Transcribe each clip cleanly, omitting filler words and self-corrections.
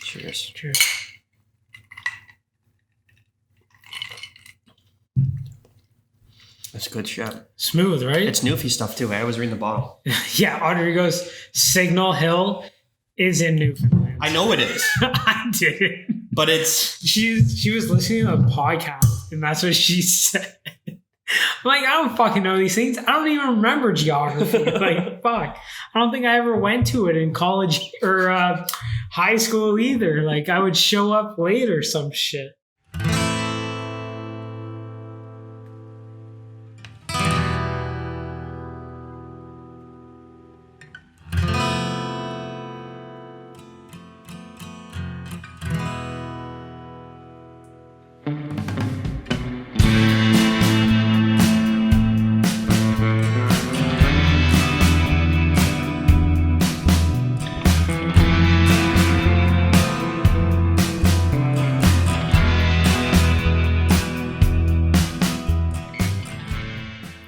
Cheers. Cheers. That's good shit. Smooth, right? It's Newfie stuff too. I was reading the bottle. Yeah, Audrey goes, Signal Hill is in Newfoundland. I know it is, I didn't. but it's She was listening to a podcast, and that's what she said. I'm like, I don't fucking know these things. I don't even remember geography. Like, fuck. I don't think I ever went to it in college or high school either. Like, I would show up late or some shit.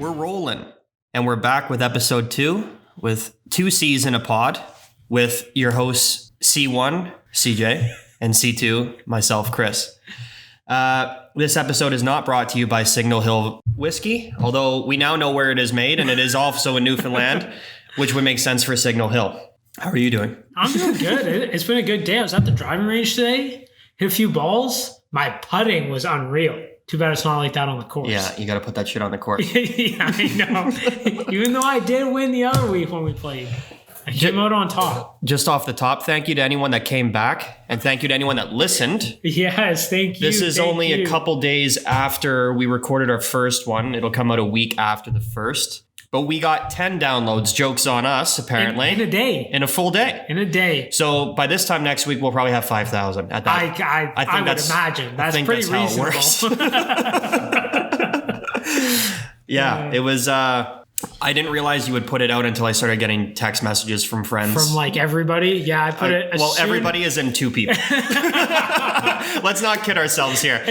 We're rolling. And we're back with episode 2 with 2 C's in a pod with your hosts C1, CJ, and C2, myself, Chris. This episode is not brought to you by Signal Hill Whiskey, although we now know where it is made, and it is also in Newfoundland, which would make sense for Signal Hill. How are you doing? I'm doing good. It's been a good day. I was at the driving range today, hit a few balls. My putting was unreal. Too bad it's not like that on the course. Yeah, you got to put that shit on the court. Yeah, I know. Even though I did win the other week when we played. I came out on top. Just off the top, thank you to anyone that came back, and thank you to anyone that listened. Yes, thank you. This is only a couple days after we recorded our first one. It'll come out a week after the first. But we got 10 downloads. Joke's on us, apparently. In a day. In a full day. In a day. So by this time next week, we'll probably have 5,000 at that. I would imagine. That's pretty reasonable. How it works. Yeah, it was... I didn't realize you would put it out until I started getting text messages from friends. From like everybody? Yeah, I put it... Everybody is in 2 people. Let's not kid ourselves here.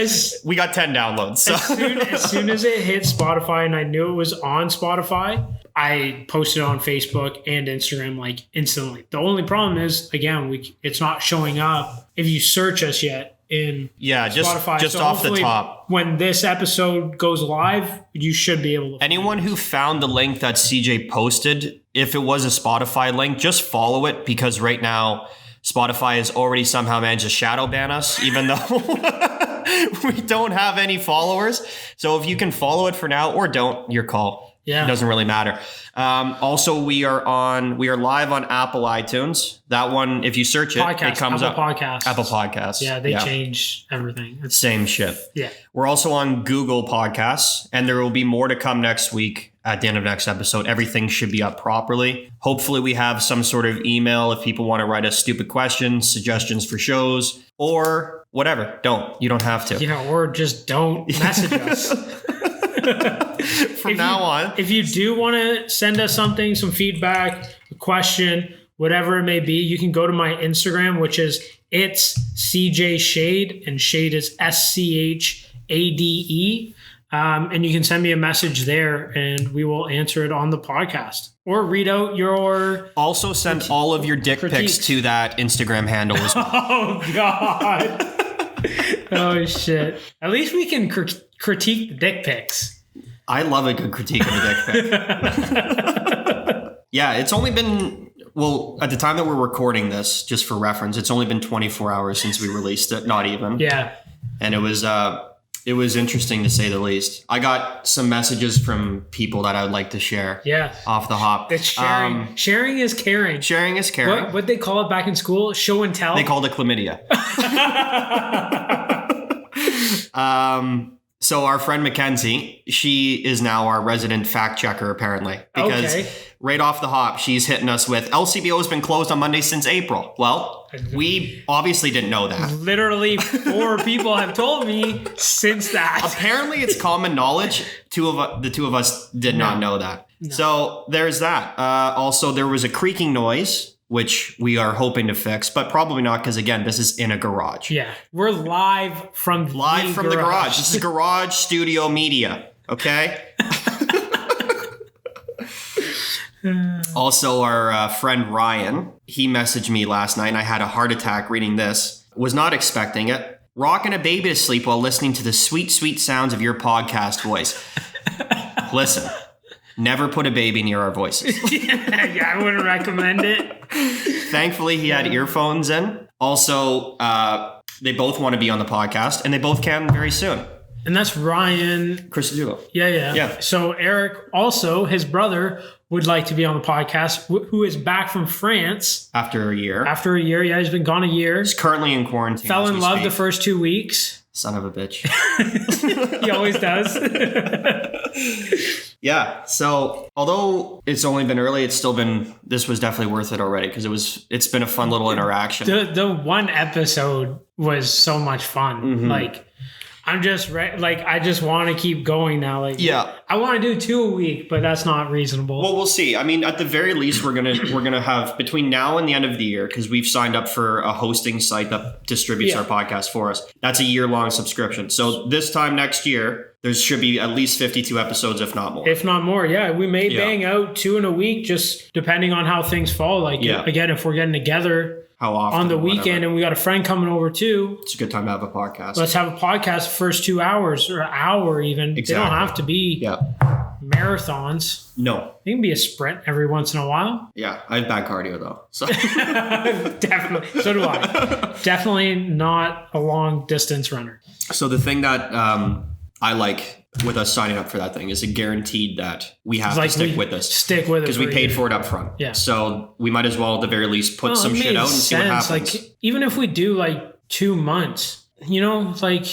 We got 10 downloads. So. As soon as it hit Spotify and I knew it was on Spotify, I posted it on Facebook and Instagram like instantly. The only problem is, again, it's not showing up if you search us yet in Spotify. Just off the top. When this episode goes live, you should be able to. Anyone who found the link that CJ posted, if it was a Spotify link, just follow it, because right now Spotify has already somehow managed to shadow ban us, even though we don't have any followers. So if you can follow it for now or don't, your call. Yeah. It doesn't really matter. Also, we are live on Apple iTunes. That one, if you search it, it comes up. Apple Podcasts. Yeah, they change everything. It's same shit. Yeah. We're also on Google Podcasts, and there will be more to come next week at the end of next episode. Everything should be up properly. Hopefully we have some sort of email if people want to write us stupid questions, suggestions for shows, or whatever. You don't have to. Yeah, or just don't message us. From now on. If you do want to send us something, some feedback, a question, whatever it may be, you can go to my Instagram, which is it's CJ Shade, and Shade is SCHADE. And you can send me a message there and we will answer it on the podcast or read out your... Also send all of your dick pics to that Instagram handle as well. Oh, God. Oh, shit. At least we can critique the dick pics. I love a good critique of a dick pic. Yeah, it's only been... Well, at the time that we're recording this, just for reference, it's only been 24 hours since we released it. Not even. Yeah. And it was interesting to say the least. I got some messages from people that I would like to share. Yeah. Off the hop. It's sharing. Sharing is caring. Sharing is caring. What they call it back in school? Show and tell? They called it chlamydia. So our friend Mackenzie, she is now our resident fact checker, apparently. Because right off the hop, she's hitting us with, LCBO has been closed on Monday since April. Well, we obviously didn't know that. Literally 4 people have told me since that. Apparently it's common knowledge. The two of us did not know that. No. So there's that. Also, there was a creaking noise, which we are hoping to fix, but probably not, because again, this is in a garage. Yeah, we're live from the garage. This is Garage Studio Media. Okay. Also, our friend Ryan, he messaged me last night and I had a heart attack reading this. Was not expecting it. Rocking a baby to sleep while listening to the sweet, sweet sounds of your podcast voice. Listen, never put a baby near our voices. Yeah, I wouldn't recommend it. Thankfully, he had earphones in. Also, they both want to be on the podcast and they both can very soon. And that's Ryan. Chris Duo. Yeah. So Eric, also, his brother, would like to be on the podcast, who is back from France. After a year. Yeah, he's been gone a year. He's currently in quarantine. Fell in love the first 2 weeks. Son of a bitch. He always does. Yeah. So although it's only been early, this was definitely worth it already because it's been a fun little interaction. The one episode was so much fun. Mm-hmm. Like, I'm just I just want to keep going now. Like, yeah, I want to do 2 a week, but that's not reasonable. Well, we'll see. I mean, at the very least, we're gonna have between now and the end of the year, because we've signed up for a hosting site that distributes our podcast for us. That's a year-long subscription. So this time next year, there should be at least 52 episodes, if not more. If not more, yeah. We may bang out 2 in a week, just depending on how things fall. Like, again, if we're getting together how often on the weekend and we got a friend coming over too, it's a good time to have a podcast. Let's have a podcast the first 2 hours or an hour even. Exactly. They don't have to be marathons. No. It can be a sprint every once in a while. Yeah. I have bad cardio though. So definitely. So do I. Definitely not a long distance runner. So the thing that I like with us signing up for that thing is it guaranteed that we have to stick with this. Stick with it. Because we paid for it up front. Yeah. So we might as well at the very least put some shit out and see what happens. Like, even if we do like 2 months, like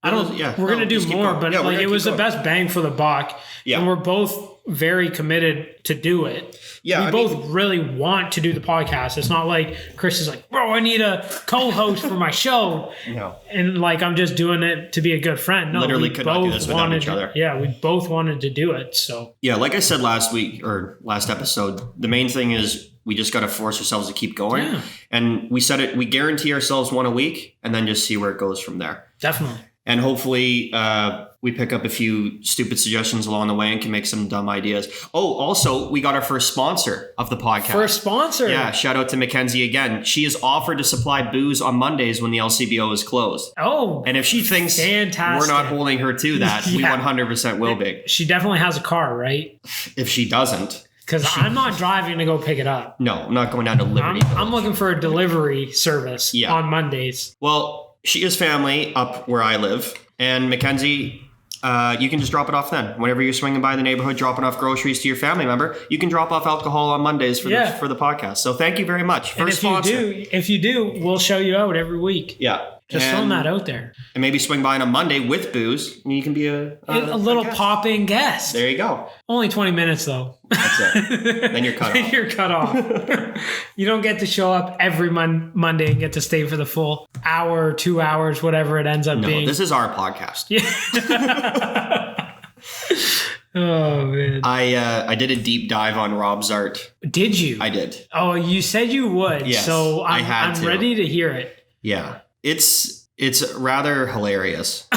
we're gonna do more, but like it was the best bang for the buck. Yeah. And we're both very committed to do it. Yeah. We both really want to do the podcast. It's not like Chris is like, bro, I need a co-host for my show. No. And like I'm just doing it to be a good friend. No, literally could not do this without each other. Yeah, we both wanted to do it. So yeah, like I said last week or last episode, the main thing is we just got to force ourselves to keep going. Yeah. And we said it, we guarantee ourselves 1 a week and then just see where it goes from there. Definitely. And hopefully we pick up a few stupid suggestions along the way and can make some dumb ideas. Oh, also, we got our first sponsor of the podcast. First sponsor? Yeah, shout out to Mackenzie again. She has offered to supply booze on Mondays when the LCBO is closed. Oh, and if she thinks we're not holding her to that, we 100% will be. She definitely has a car, right? If she doesn't. Because I'm not driving to go pick it up. No, I'm not going down to Liberty. I'm looking for a delivery service on Mondays. Well, she has family up where I live. And Mackenzie, you can just drop it off then. Whenever you're swinging by the neighborhood, dropping off groceries to your family member, you can drop off alcohol on Mondays for the podcast. So thank you very much. First sponsor. If you do, we'll show you out every week. Yeah. Just throwing that out there. And maybe swing by on a Monday with booze. And you can be a little pop-in guest. There you go. Only 20 minutes, though. That's it. Then you're cut off. You're cut off. You don't get to show up every Monday and get to stay for the full hour, 2 hours, whatever it ends up being. No, this is our podcast. Yeah. Oh, man. I did a deep dive on Rob's art. Did you? I did. Oh, you said you would. Yes, so I'm ready to hear it. Yeah. It's rather hilarious.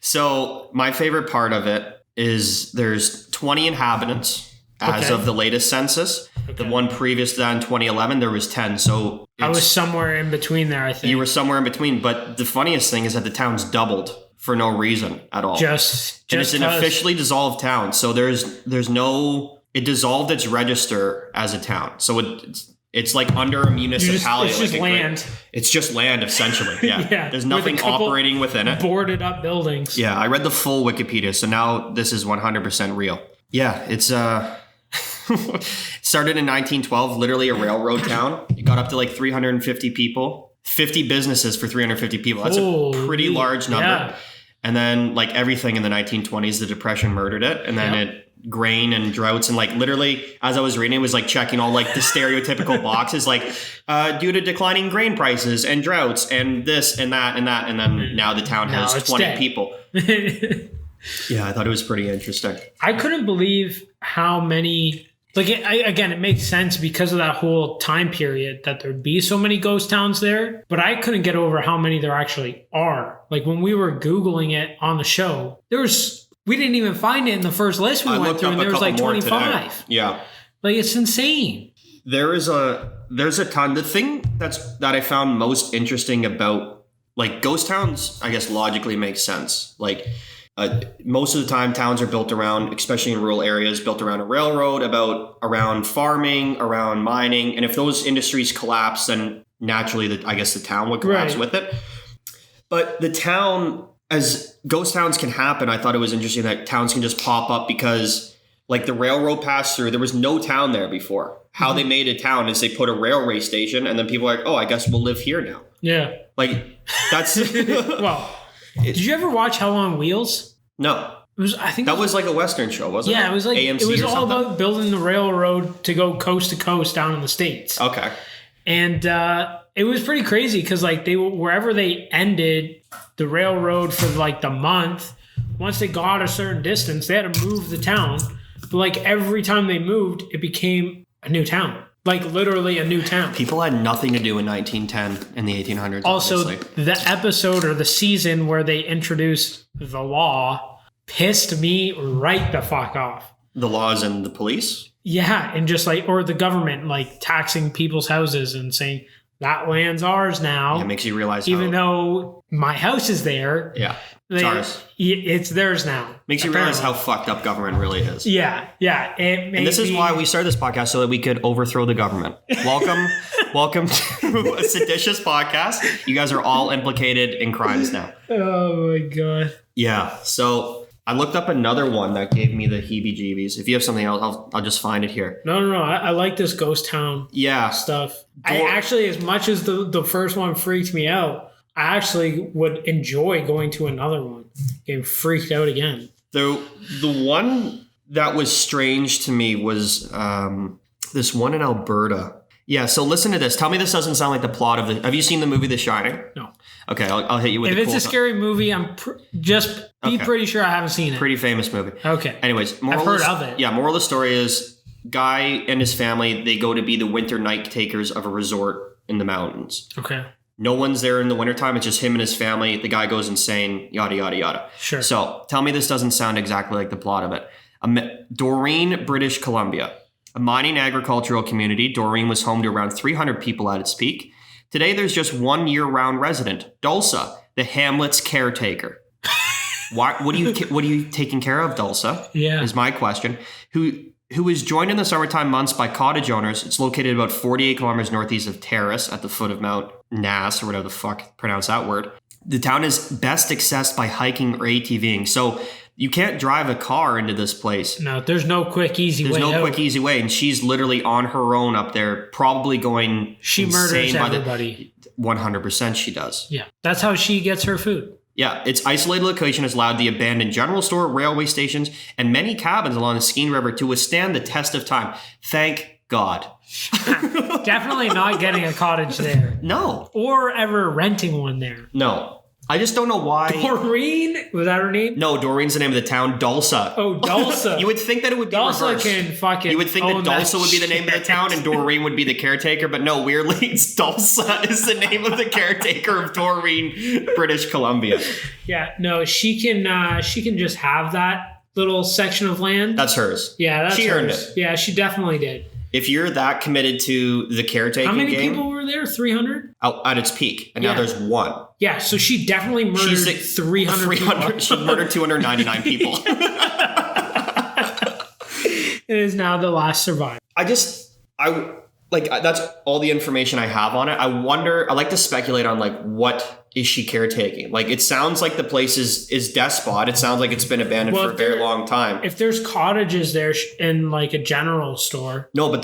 So my favorite part of it is there's 20 inhabitants as of the latest census. Okay. The one previous to that in 2011, there was 10. So I was somewhere in between there, I think. You were somewhere in between. But the funniest thing is that the town's doubled for no reason at all. Just it's an officially dissolved town. So there's no, it dissolved its register as a town. So it's like under a municipality. It's just land. It's just land, essentially. Yeah. There's nothing operating within it. Boarded up buildings. Yeah, I read the full Wikipedia, so now this is 100% real. Yeah, it's started in 1912, literally a railroad town. It got up to like 350 people, 50 businesses for 350 people. That's a pretty large number. Yeah. And then like everything in the 1920s, the Depression murdered it, and then grain and droughts, and like literally as I was reading it was like checking all like the stereotypical boxes, like due to declining grain prices and droughts and this and that and that, and then now the town has 20 people. Yeah, I thought it was pretty interesting. I couldn't believe how many, like again, it makes sense because of that whole time period that there'd be so many ghost towns there, but I couldn't get over how many there actually are. Like when we were Googling it on the show, there was We didn't even find it in the first list we went through, and there was like 25. Today. Yeah. Like, it's insane. There's a ton. The thing that I found most interesting about, like, ghost towns, I guess logically makes sense. Like, most of the time towns are built around, especially in rural areas, built around a railroad, around farming, around mining. And if those industries collapse, then naturally the town would collapse with it. But the town, as ghost towns can happen, I thought it was interesting that towns can just pop up because, like, the railroad passed through. There was no town there before. How they made a town is they put a railway station, and then people are like, oh, I guess we'll live here now. Yeah. Like, that's... Well, did you ever watch Hell on Wheels? No. It was, I think that was like a Western show, wasn't it? Yeah, it was like AMC it was or all something? about building the railroad to go coast to coast down in the States. Okay. And it was pretty crazy because, like, wherever they ended the railroad for like the month, once they got a certain distance, they had to move the town. But, like, every time they moved, it became a new town. Like, literally a new town. People had nothing to do in 1910 in the 1800s. Also, obviously. the episode or the season where they introduced the law pissed me right the fuck off. The laws and the police? Yeah, and just like, or the government, like, taxing people's houses and saying, that land's ours now. Yeah, it makes you realize even though my house is there. Yeah, it's ours. It's theirs now. Makes you realize how fucked up government really is. Yeah. And this is why we started this podcast, so that we could overthrow the government. Welcome to a seditious podcast. You guys are all implicated in crimes now. Oh my God. Yeah, so I looked up another one that gave me the heebie-jeebies. If you have something else, I'll just find it here. No. I like this ghost town stuff. I actually, as much as the first one freaked me out, I actually would enjoy going to another one. Getting freaked out again. The one that was strange to me was this one in Alberta. Yeah, so listen to this. Tell me this doesn't sound like the plot of the... Have you seen the movie The Shining? No. Okay, I'll hit you with if the it's a scary movie, I'm pretty sure I haven't seen it. Pretty famous movie. Okay. Anyways, I've heard of it. Yeah, moral of the story is guy and his family, they go to be the winter night takers of a resort in the mountains. Okay. No one's there in the wintertime. It's just him and his family. The guy goes insane, yada, yada, yada. Sure. So tell me this doesn't sound exactly like the plot of it. Doreen, British Columbia. A mining agricultural community, Doreen was home to around 300 people at its peak. Today, there's just one year-round resident, Dulce, the hamlet's caretaker. What are you taking care of, Dulce? Yeah. Is my question. Who is joined in the summertime months by cottage owners. It's located about 48 kilometers northeast of Terrace at the foot of Mount Nass, or whatever the fuck pronounce that word. The town is best accessed by hiking or ATVing. So you can't drive a car into this place. No, there's no quick, easy way. There's no quick, easy way. And she's literally on her own up there, probably going She murders everybody. 100% she does. Yeah. That's how she gets her food. Yeah, its isolated location has allowed the abandoned general store, railway stations, and many cabins along the Skeene River to withstand the test of time. Thank God. Definitely not getting a cottage there. No. Or ever renting one there. No. I just don't know why. Doreen? Was that her name? No, Doreen's the name of the town. Dulce. Oh, Dulce. You would think that it would be Dulce reversed. can fucking You would think that Dulce would be the name of the town and Doreen would be the caretaker, but no, weirdly, it's Dulce is the name of the caretaker of Doreen, British Columbia. Yeah, no, she can just have that little section of land. That's hers. Yeah, that's she hers. earned it. Yeah, she definitely did. If you're that committed to the caretaking game... How many people were there? 300? At its peak. And now there's one. Yeah, so she definitely murdered 300 people. She murdered 299 people. It is now the last survivor. That's all the information I have on it. I like to speculate on, like, what is she caretaking? Like, it sounds like the place is despot. It sounds like it's been abandoned for a very long time. If there's cottages there in, like, a general store. No, but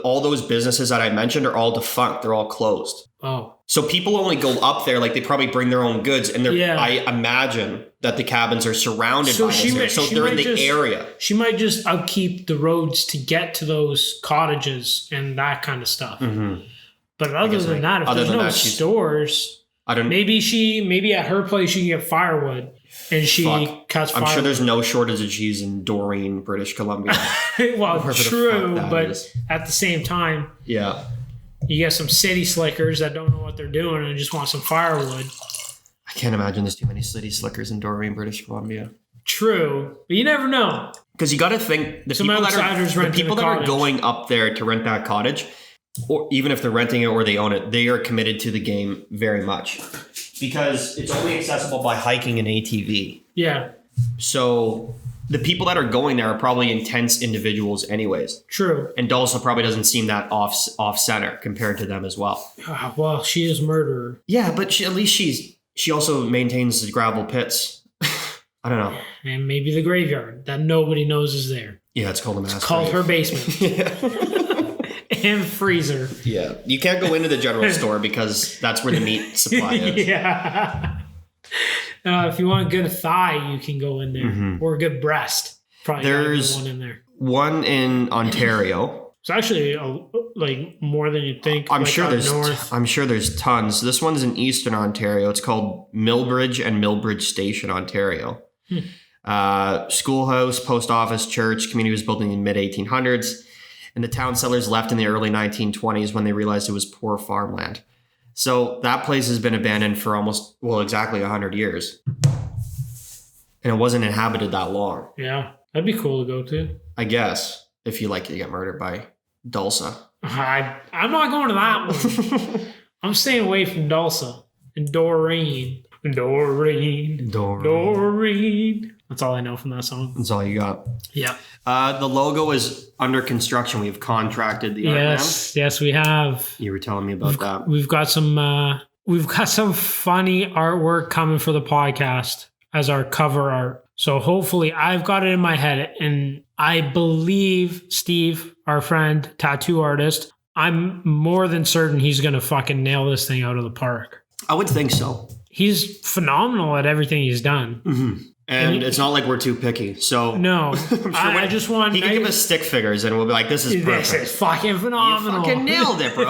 all those businesses that I mentioned are all defunct. They're all closed. Oh. So people only go up there, like, they probably bring their own goods, and I imagine that the cabins are surrounded by this area. So they're in the area. She might just upkeep the roads to get to those cottages and that kind of stuff. Mm-hmm. But other than that, if there's no stores... Maybe at her place she can get firewood and she cuts firewood. I'm sure there's no shortage of cheese in Doreen, British Columbia. Well, true, but at the same time, yeah, you get some city slickers that don't know what they're doing and just want some firewood. I can't imagine there's too many city slickers in Doreen, British Columbia. True, but you never know. Because you got to think Some outsiders renting the people a that are cottage. going up there to rent that cottage, or even if they're renting it or they own it, they are committed to the game very much because it's only accessible by hiking and ATV. Yeah, So the people that are going there are probably intense individuals, anyways. true. And Dulce probably doesn't seem that off center compared to them as well. Well, she is murderer. Yeah, but at least she also maintains the gravel pits. I don't know. And maybe the graveyard that nobody knows is there. Yeah, it's called a mass Called grave. her basement. And freezer. Yeah, you can't go into the general store because that's where the meat supply is. Yeah. If you want a good thigh, you can go in there. Mm-hmm. Or a good breast. Probably got a good There's one in there. one in Ontario. It's actually like more than you'd think. I'm like sure up there's north. I'm sure there's tons. This one's in Eastern Ontario. It's called Millbridge and Millbridge Station, Ontario. Schoolhouse, post office, church. Community was built in the mid 1800s, and the town settlers left in the early 1920s when they realized it was poor farmland. So that place has been abandoned for exactly 100 years, and it wasn't inhabited that long. Yeah, that'd be cool to go to. I guess if you like to get murdered by Dulce. I'm not going to that one. I'm staying away from Dulce and Doreen. Doreen. That's all I know from that song. That's all you got. Yeah. The logo is under construction. We've contracted the art man. Yes, we have. You were telling me about that. We've got some funny artwork coming for the podcast as our cover art. So hopefully I've got it in my head, and I believe Steve, our friend, tattoo artist, I'm more than certain he's going to fucking nail this thing out of the park. I would think so. He's phenomenal at everything he's done. Mm-hmm. And it's not like we're too picky. So No, sure I just want... he can give us stick figures and we'll be like, this is perfect. This is fucking phenomenal. You fucking nailed it, bro.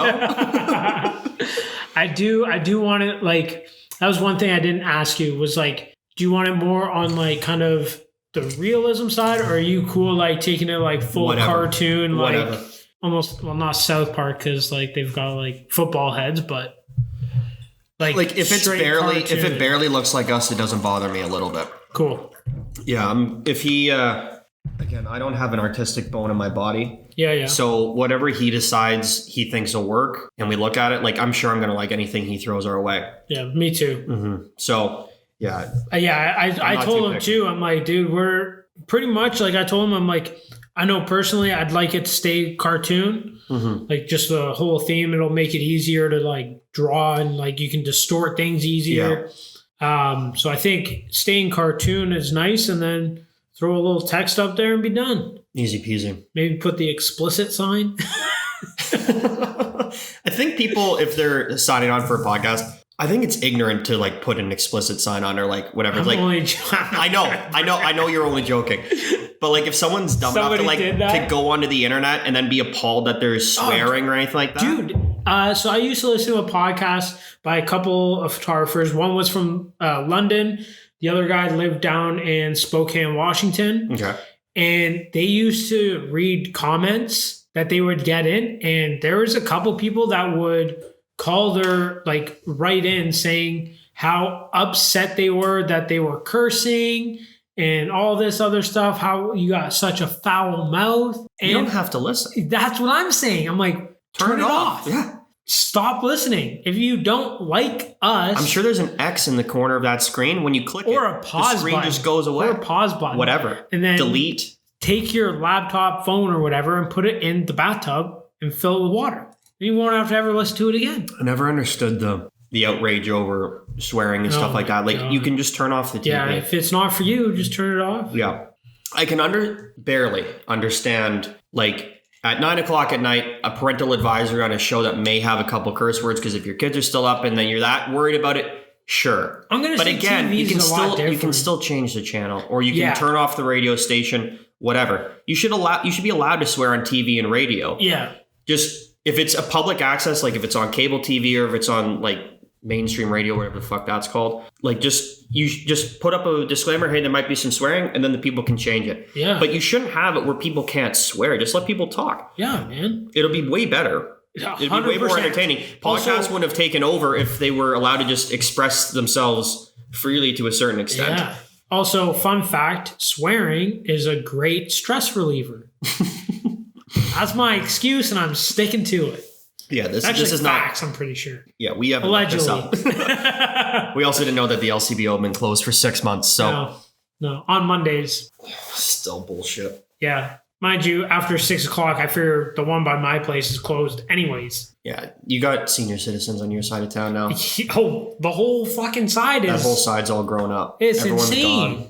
I do want it, like, that was one thing I didn't ask you, was like, do you want it more on like kind of the realism side, or are you cool like taking it like full Whatever. cartoon, like Whatever. almost, well, not South Park because like they've got like football heads, but like If straight it cartoon. barely looks like us, it doesn't bother me a little bit. Cool. Yeah, if he again, I don't have an artistic bone in my body. Yeah. So whatever he decides he thinks will work, and we look at it, like I'm sure I'm gonna like anything he throws our way. Yeah, me too. Mm-hmm. So yeah, I not told too him picky. too. I'm like, dude, we're pretty much like, I told him, I'm like, I know personally I'd like it to stay cartoon, like just the whole theme. It'll make it easier to like draw, and like you can distort things easier. So I think staying cartoon is nice, and then throw a little text up there and be done. easy peasy. Maybe put the explicit sign. I think people, if they're signing on for a podcast, I think it's ignorant to like put an explicit sign on or like whatever. I'm Like only I know you're only joking. But like if someone's dumb enough Somebody did to that? go onto the internet and then be appalled that there's swearing or anything like that. Dude, so I used to listen to a podcast by a couple of photographers. One was from London. The other guy lived down in Spokane, Washington. Okay. And they used to read comments that they would get in. And there was a couple people that would call their, like, write in saying how upset they were that they were cursing and all this other stuff, how you got such a foul mouth. And You don't have to listen. that's what I'm saying. I'm like, turn it off. Yeah. Stop listening. If you don't like us, I'm sure there's an X in the corner of that screen. When you click or it, a pause the screen button, just goes away. or a pause button, Whatever. and then Delete. take your laptop, phone, or whatever, and put it in the bathtub and fill it with water. And you won't have to ever listen to it again. I never understood the outrage over swearing and stuff like that. Like God. you can just turn off the TV. Yeah, if it's not for you, just turn it off. Yeah. I can barely understand, like, at 9 o'clock at night, a parental advisory on a show that may have a couple curse words, because if your kids are still up and then you're that worried about it, sure. I'm gonna But say again, TV you can is a lot still different. change the channel, or you can Yeah. turn off the radio station, whatever. You should be allowed to swear on TV and radio. Yeah, Just if it's a public access, like if it's on cable TV or if it's on like mainstream radio, whatever the fuck that's called, like you just put up a disclaimer, hey, there might be some swearing, and then the people can change it. yeah, But you shouldn't have it where people can't swear. Just let people talk. yeah, man. It'll be way better. It'd be way more 100%. entertaining. Podcasts Also- wouldn't have taken over if they were allowed to just express themselves freely to a certain extent. Yeah. Also, fun fact, swearing is a great stress reliever. That's my excuse, and I'm sticking to it. Yeah, this is facts, I'm pretty sure. Yeah, we haven't Allegedly. looked this up. We also didn't know that the LCBO had been closed for 6 months, so. No, on Mondays. Still bullshit. Yeah. Mind you, after 6 o'clock, I figure the one by my place is closed anyways. Yeah, you got senior citizens on your side of town now. Oh, the whole fucking side is... That whole side's all grown up. It's Everyone's insane. gone.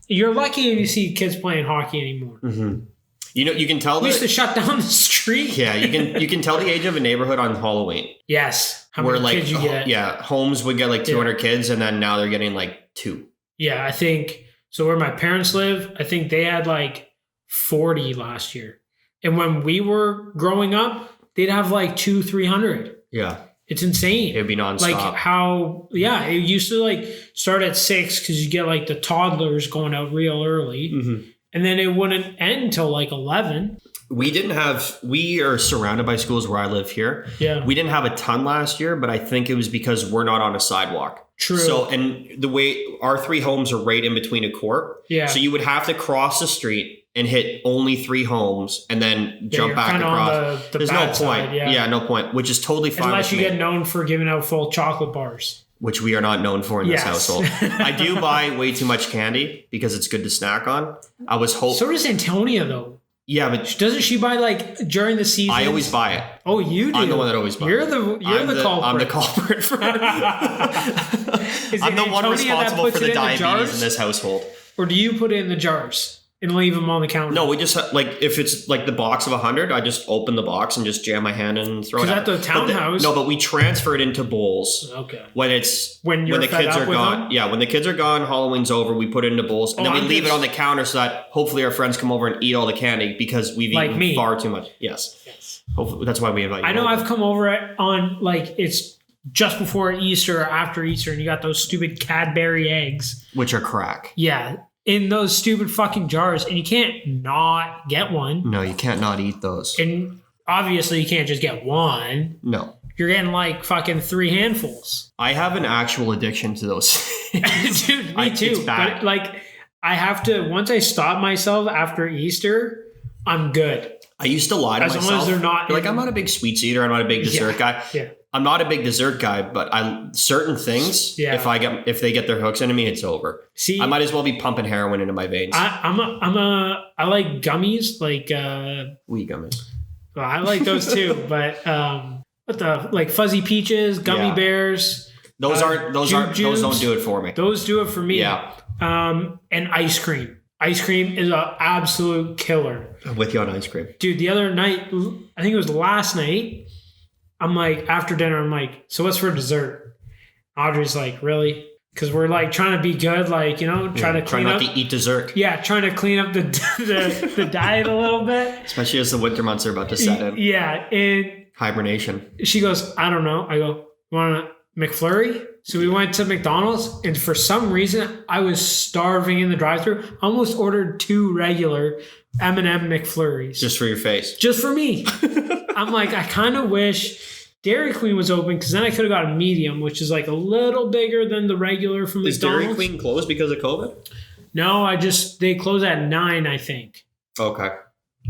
You're lucky if you see kids playing hockey anymore. Mm-hmm. You know, you can tell We used to shut down the street. Yeah, you can tell the age of a neighborhood on Halloween. Yes. How where many kids you get. Yeah, homes would get like 200 kids, and then now they're getting like 2. Yeah, I think... So where my parents live, I think they had like 40 last year. And when we were growing up, they'd have like 200-300. Yeah. It's insane. It'd be nonstop. Like how, yeah, it used to like start at 6 because you get like the toddlers going out real early. Mm-hmm. And then it wouldn't end until like 11. We are surrounded by schools where I live here. Yeah. We didn't have a ton last year, but I think it was because we're not on a sidewalk. True. So, and the way our 3 homes are right in between a court. Yeah. So you would have to cross the street and hit only 3 homes and then jump back across. The There's no point. side, yeah, no point, which is totally fine. Unless you get known for giving out full chocolate bars. Which we are not known for in this household. I do buy way too much candy because it's good to snack on. I was hoping. So does Antonia though. Yeah, but doesn't she buy like during the season? I always buy it. Oh, you do. I'm the one that always buys. You're the culprit. I'm the culprit for. I'm the one responsible for the diabetes in this household. Or do you put it in the jars and leave them on the counter? No, we just like if it's like the box of 100, I just open the box and just jam my hand in and throw it out. Because at the townhouse, but we transfer it into bowls. Okay. When the kids are gone. Them? Yeah, when the kids are gone, Halloween's over. We put it into bowls and then we leave it on the counter so that hopefully our friends come over and eat all the candy because we've eaten far too much. Yes. Hopefully that's why we invite you. I know I've come over on like it's just before Easter or after Easter, and you got those stupid Cadbury eggs, which are crack. Yeah. In those stupid fucking jars, and you can't not get one. No, you can't not eat those. And obviously, you can't just get one. No. You're getting like fucking 3 handfuls. I have an actual addiction to those. Dude, me too. It's bad. But like, I have to, once I stop myself after Easter, I'm good. I used to lie to myself. As long as they're not. Like, I'm not a big sweets eater. I'm not a big dessert guy. Yeah. I'm not a big dessert guy, but certain things. Yeah. If they get their hooks into me, it's over. See, I might as well be pumping heroin into my veins. I like gummies, like wee gummies. Well, I like those too, but like fuzzy peaches, gummy bears. Those don't do it for me. Those do it for me. Yeah. And ice cream. Ice cream is an absolute killer. I'm with you on ice cream, dude. The other night, I think it was last night. I'm like, after dinner, I'm like, so what's for dessert? Audrey's like, really? Because we're like trying to be good, like, you know, try not to eat dessert. Yeah, trying to clean up the diet a little bit. Especially as the winter months are about to set in. Yeah, and hibernation. She goes, I don't know. I go, you want a McFlurry? So we went to McDonald's, and for some reason, I was starving in the drive-thru. I almost ordered 2 regular M&M McFlurries. Just for your face. Just for me. I'm like, I kind of wish Dairy Queen was open because then I could have got a medium, which is like a little bigger than the regular from McDonald's. Is Dairy Queen closed because of COVID? No, they close at 9, I think. Okay.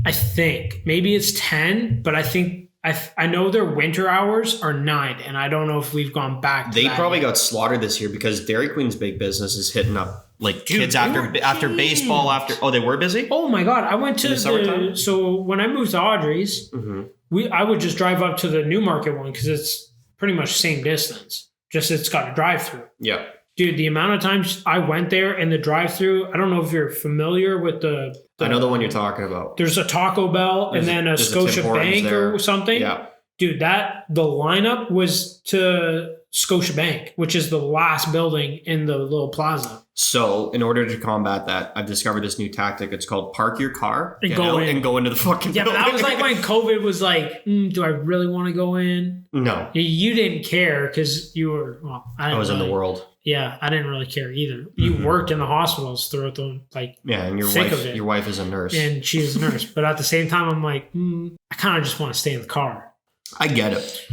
I think. Maybe it's 10, but I think I know their winter hours are 9, and I don't know if we've gone back to They that probably yet. got slaughtered this year because Dairy Queen's big business is hitting up like kids after baseball. They were busy? Oh my God. I went to so when I moved to Audrey's, I would just drive up to the Newmarket one because it's pretty much same distance. Just it's got a drive-through. Yeah. Dude, the amount of times I went there in the drive-through, I don't know if you're familiar with the I know the one you're talking about. There's a Taco Bell and then a Scotia Bank or something. Yeah. Dude, the lineup was to Scotia Bank, which is the last building in the little plaza. So, in order to combat that, I've discovered this new tactic. It's called park your car and go into the fucking building. But that was like when COVID was like, do I really want to go in? No. You didn't care because you were, I was in the world. Yeah, I didn't really care either. You worked in the hospitals throughout the, and your wife is a nurse. And she's a nurse. But at the same time, I'm like, I kind of just want to stay in the car. I get it.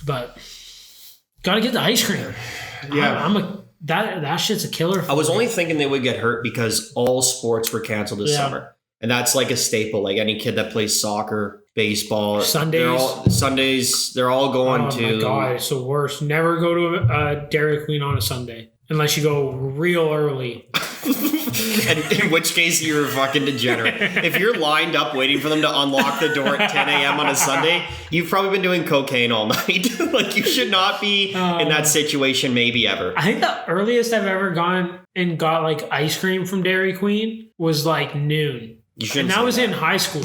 But gotta get the ice cream. Yeah. That shit's a killer. I was only thinking they would get hurt because all sports were canceled this summer. And that's like a staple. Like any kid that plays soccer, baseball, Sundays, they're all going to. Oh my God, it's the worst. Never go to a Dairy Queen on a Sunday unless you go real early. In which case you're a fucking degenerate. If you're lined up waiting for them to unlock the door at 10 a.m. on a Sunday, you've probably been doing cocaine all night. Like you should not be in that situation maybe ever. I think the earliest I've ever gone and got like ice cream from Dairy Queen was like noon. And that was in high school.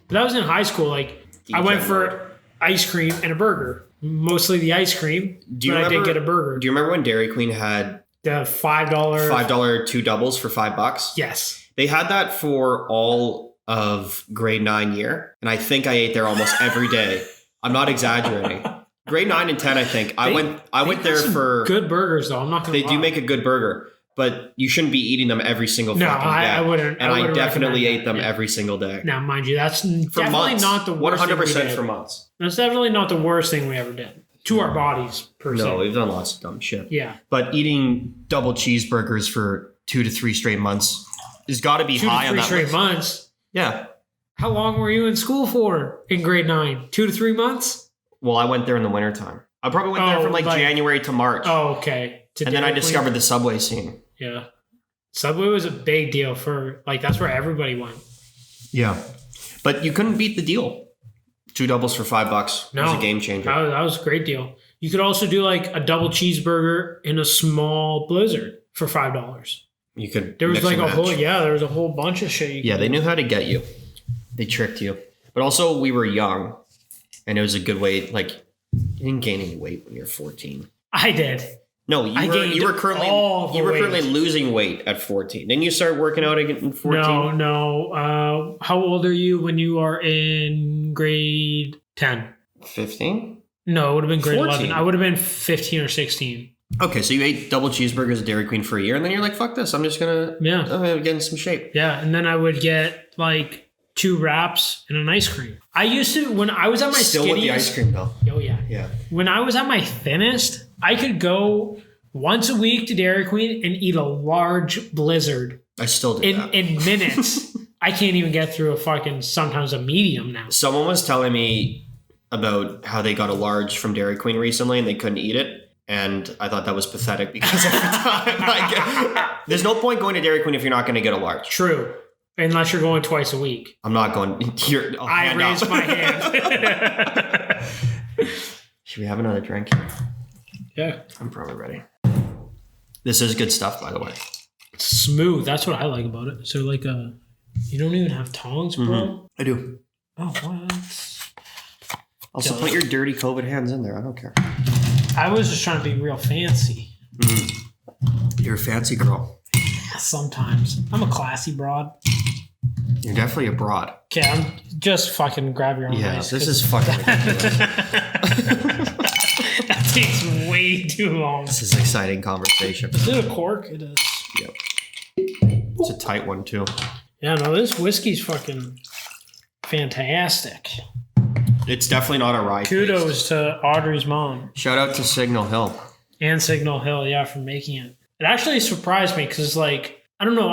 But that was in high school. Like I went for ice cream and a burger. Mostly the ice cream, I did get a burger. Do you remember when Dairy Queen had the $5 2 doubles for $5? Yes. They had that for all of grade 9 year. And I think I ate there almost every day. I'm not exaggerating. Grade 9 and 10, I think. I went there for good burgers though. I'm not gonna lie. They do make a good burger, but you shouldn't be eating them every single fucking day. I wouldn't. And I definitely ate them every single day. Now, mind you, that's definitely months. not the worst 100% for months. That's definitely not the worst thing we ever did. To our bodies, per se. No, we've done lots of dumb shit. Yeah. But eating double cheeseburgers for 2 to 3 straight months has got to be high on that 2 to 3 straight months? Yeah. How long were you in school for in grade 9? 2 to 3 months? Well, I went there in the wintertime. I probably went there from like January to March. Oh, okay. And then I discovered the Subway scene. Yeah. Subway was a big deal for, like, that's where everybody went. Yeah. But you couldn't beat the deal. 2 doubles for $5. No, it was a game changer. That was a great deal. You could also do like a double cheeseburger in a small Blizzard for $5. You could. There was like there was a whole bunch of shit. They knew how to get you. They tricked you. But also, we were young, and it was a good way. Like, you didn't gain any weight when you were 14. I did. No, you were currently losing weight at 14. Then you started working out again in 14? No. How old are you when you are in grade 10? 15? No, it would have been grade 14. 11. I would have been 15 or 16. Okay, so you ate double cheeseburgers at Dairy Queen for a year, and then you're like, fuck this, I'm just going to get in some shape. Yeah, and then I would get like 2 wraps and an ice cream. I used to, when I was at my Still with the ice cream, though. Oh, yeah. Yeah. When I was at my thinnest, I could go once a week to Dairy Queen and eat a large Blizzard. I still do that. In minutes. I can't even get through sometimes a medium now. Someone was telling me about how they got a large from Dairy Queen recently and they couldn't eat it. And I thought that was pathetic because every time, there's no point going to Dairy Queen if you're not going to get a large. True. Unless you're going twice a week. I'm not going. I raised my hand. Should we have another drink? Yeah. I'm probably ready. This is good stuff, by the way. It's smooth. That's what I like about it. So like you don't even have tongs, bro? Mm-hmm. I do. Oh, what? Also, put your dirty COVID hands in there. I don't care. I was just trying to be real fancy. You're a fancy girl. Sometimes. I'm a classy broad. You're definitely a broad. Okay, I'm just fucking grab your own ice. This is fucking ridiculous. That takes way too long. This is an exciting conversation. Is it a cork? It is. Yep. It's a tight one, too. Yeah, no, this whiskey's fucking fantastic. It's definitely not a rye. Kudos to Audrey's mom. Shout out to Signal Hill. And Signal Hill, yeah, for making it. It actually surprised me because, like, I don't know,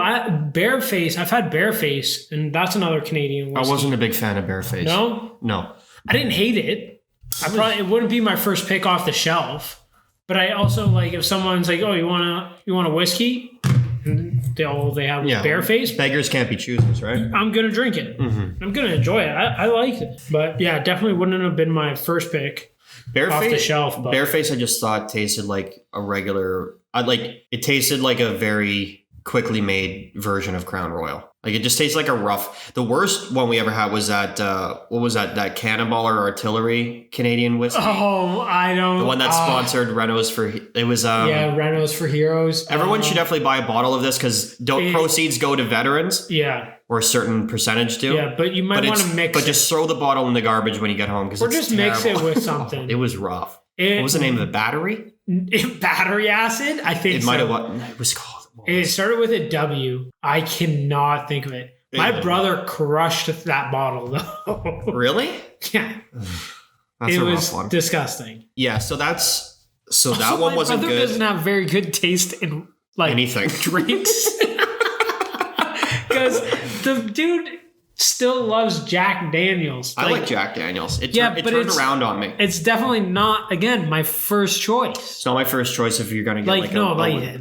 Bearface, I've had Bearface, and that's another Canadian whiskey. I wasn't a big fan of Bearface. No? No. I didn't hate it. It wouldn't be my first pick off the shelf. But I also, like, if someone's like, oh, you want a whiskey? And they have Bearface. Beggars can't be choosers, right? I'm going to drink it. Mm-hmm. I'm going to enjoy it. I liked it. But, yeah, definitely wouldn't have been my first pick off the shelf. But Bearface, I just thought tasted like a regular... it tasted like a very quickly made version of Crown Royal. Like, it just tastes like a rough... The worst one we ever had was that... what was that? That Cannonballer Artillery Canadian whiskey. Oh, I don't... The one that sponsored Renault's for... It was... Renault's for Heroes. Everyone should definitely buy a bottle of this because proceeds go to veterans. Yeah. Or a certain percentage do. Yeah, but you might want to mix it. But just throw the bottle in the garbage when you get home because it's terrible. Mix it with something. It was rough. What was the name of it? Battery? Battery acid? I think it might have what it was called. It started with a W. I cannot think of it. My brother crushed that bottle, though. Really? Yeah. That's it a was rough one. Disgusting. Yeah, so that's So that Also, one my wasn't brother good. doesn't have very good taste in like Anything. drinks. Because the dude still loves Jack Daniels. I like Jack Daniels. It Yeah, it but turned it's- around on me. It's definitely not, again, my first choice. It's not my first choice if you're gonna get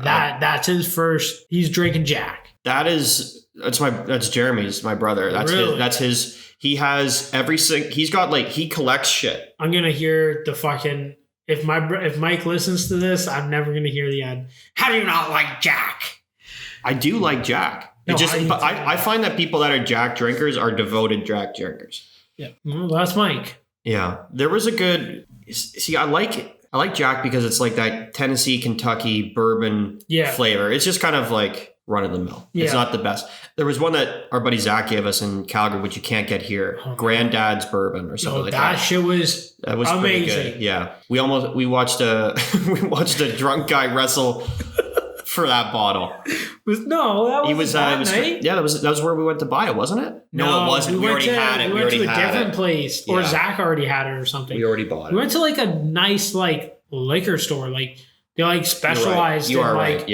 That's his first. He's drinking Jack. That's Jeremy's, my brother. Really? That's his. He has he collects shit. I'm gonna hear the fucking. If Mike listens to this, I'm never gonna hear the end. How do you not like Jack? I do like Jack. No, I find that people that are Jack drinkers are devoted Jack drinkers. Yeah, well, that's Mike. Yeah, there was a good. See, I like Jack because it's like that Tennessee, Kentucky bourbon flavor. It's just kind of like run of the mill. Yeah. It's not the best. There was one that our buddy Zach gave us in Calgary, which you can't get here. Granddad's bourbon or something like that. That shit was Pretty amazing. good. Yeah, we watched a drunk guy wrestle for that bottle. That was that night. Yeah, that was where we went to buy it, wasn't it? No, it wasn't. We already had it. We went to a different place, or Zach already had it or something. We already bought it. We went to like a nice like liquor store, like they like specialized in like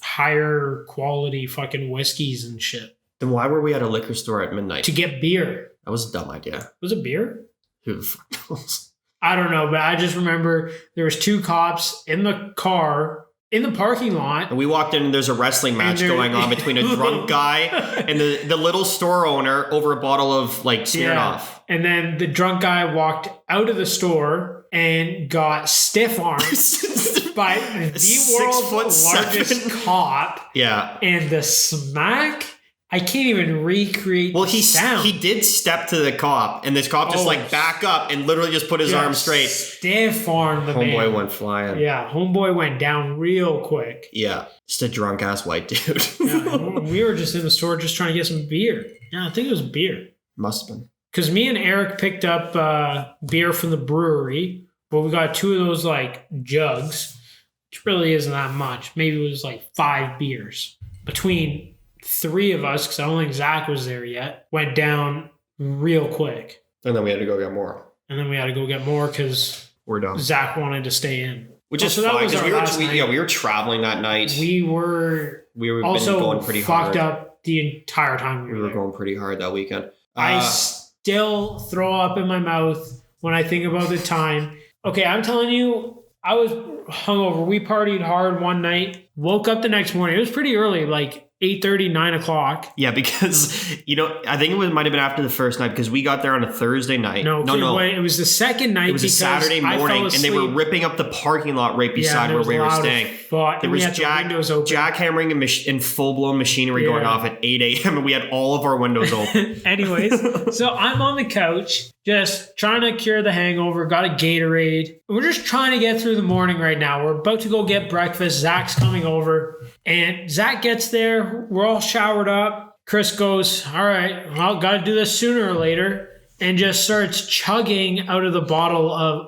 higher quality fucking whiskeys and shit. Then why were we at a liquor store at midnight? To get beer. That was a dumb idea. Was it beer? Who the fuck knows? I don't know, but I just remember there was 2 cops in the car in the parking lot. And we walked in and there's a wrestling match going on between a drunk guy and the little store owner over a bottle of like Smirnoff. And then the drunk guy walked out of the store and got stiff armed by the world's largest cop. Yeah. And the smack, I can't even recreate the sound. He did step to the cop, and this cop just like back up and literally just put his arm straight. Stiff arm the man. Homeboy went flying. Yeah, homeboy went down real quick. Yeah, just a drunk ass white dude. Yeah, we were just in the store just trying to get some beer. Yeah, I think it was beer. Must have been. Because me and Eric picked up beer from the brewery, but we got 2 of those like jugs, which really isn't that much. Maybe it was like 5 beers between 3 of us, because I don't think Zach was there yet. Went down real quick. And then we had to go get more. And then we had to go get more because we're done. Zach wanted to stay in. Which is fine, because we were traveling that night. We were also going pretty fucked hard. up the entire time we were there. Going pretty hard that weekend. I still throw up in my mouth when I think about the time. Okay, I'm telling you, I was hungover. We partied hard one night. Woke up the next morning. It was pretty early, like 8:30, 9 o'clock. Yeah, because, I think might have been after the first night because we got there on a Thursday night. No. It was the second night. It was a Saturday morning, and they were ripping up the parking lot right beside where we were staying. There was jackhammering and full-blown machinery going off at 8 a.m., and we had all of our windows open. Anyways, so I'm on the couch, just trying to cure the hangover, got a Gatorade. We're just trying to get through the morning right now. We're about to go get breakfast. Zach's coming over, and Zach gets there. We're all showered up. Chris goes, all right, well, got to do this sooner or later, and just starts chugging out of the bottle of,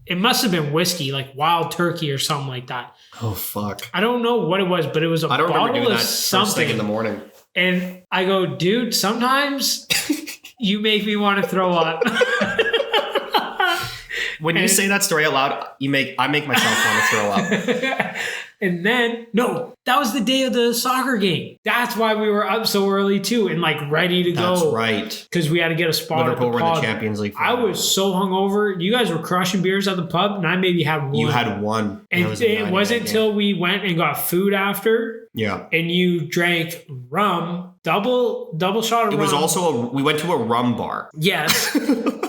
it must have been whiskey, like Wild Turkey or something like that. Oh, fuck. I don't know what it was, but it was a bottle of something. I don't remember doing that first thing in the morning. And I go, dude, sometimes you make me want to throw up. When you say that story out loud, I make myself want to throw up. And then, no, that was the day of the soccer game. That's why we were up so early too and like ready to go. That's right. Because we had to get a spot Liverpool at the were pub. in the Champions League. I was so hungover. You guys were crushing beers at the pub, and I maybe had one. You had one. And it wasn't until we went and got food after. Yeah. And you drank rum, double shot of rum. It was also we went to a rum bar. Yes.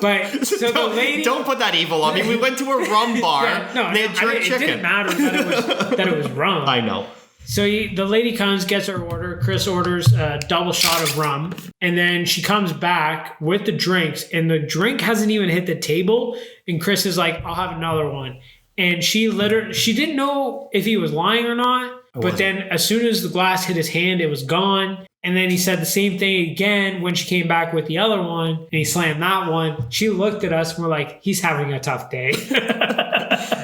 But so the lady, don't put that evil on me. We went to a rum bar. They had jerk chicken. It didn't matter that it was rum. I know. So the lady comes, gets her order. Chris orders a double shot of rum, and then she comes back with the drinks, and the drink hasn't even hit the table. And Chris is like, "I'll have another one." And she didn't know if he was lying or not. But then as soon as the glass hit his hand, it was gone. And then he said the same thing again when she came back with the other one, and he slammed that one. She looked at us and we're like, he's having a tough day.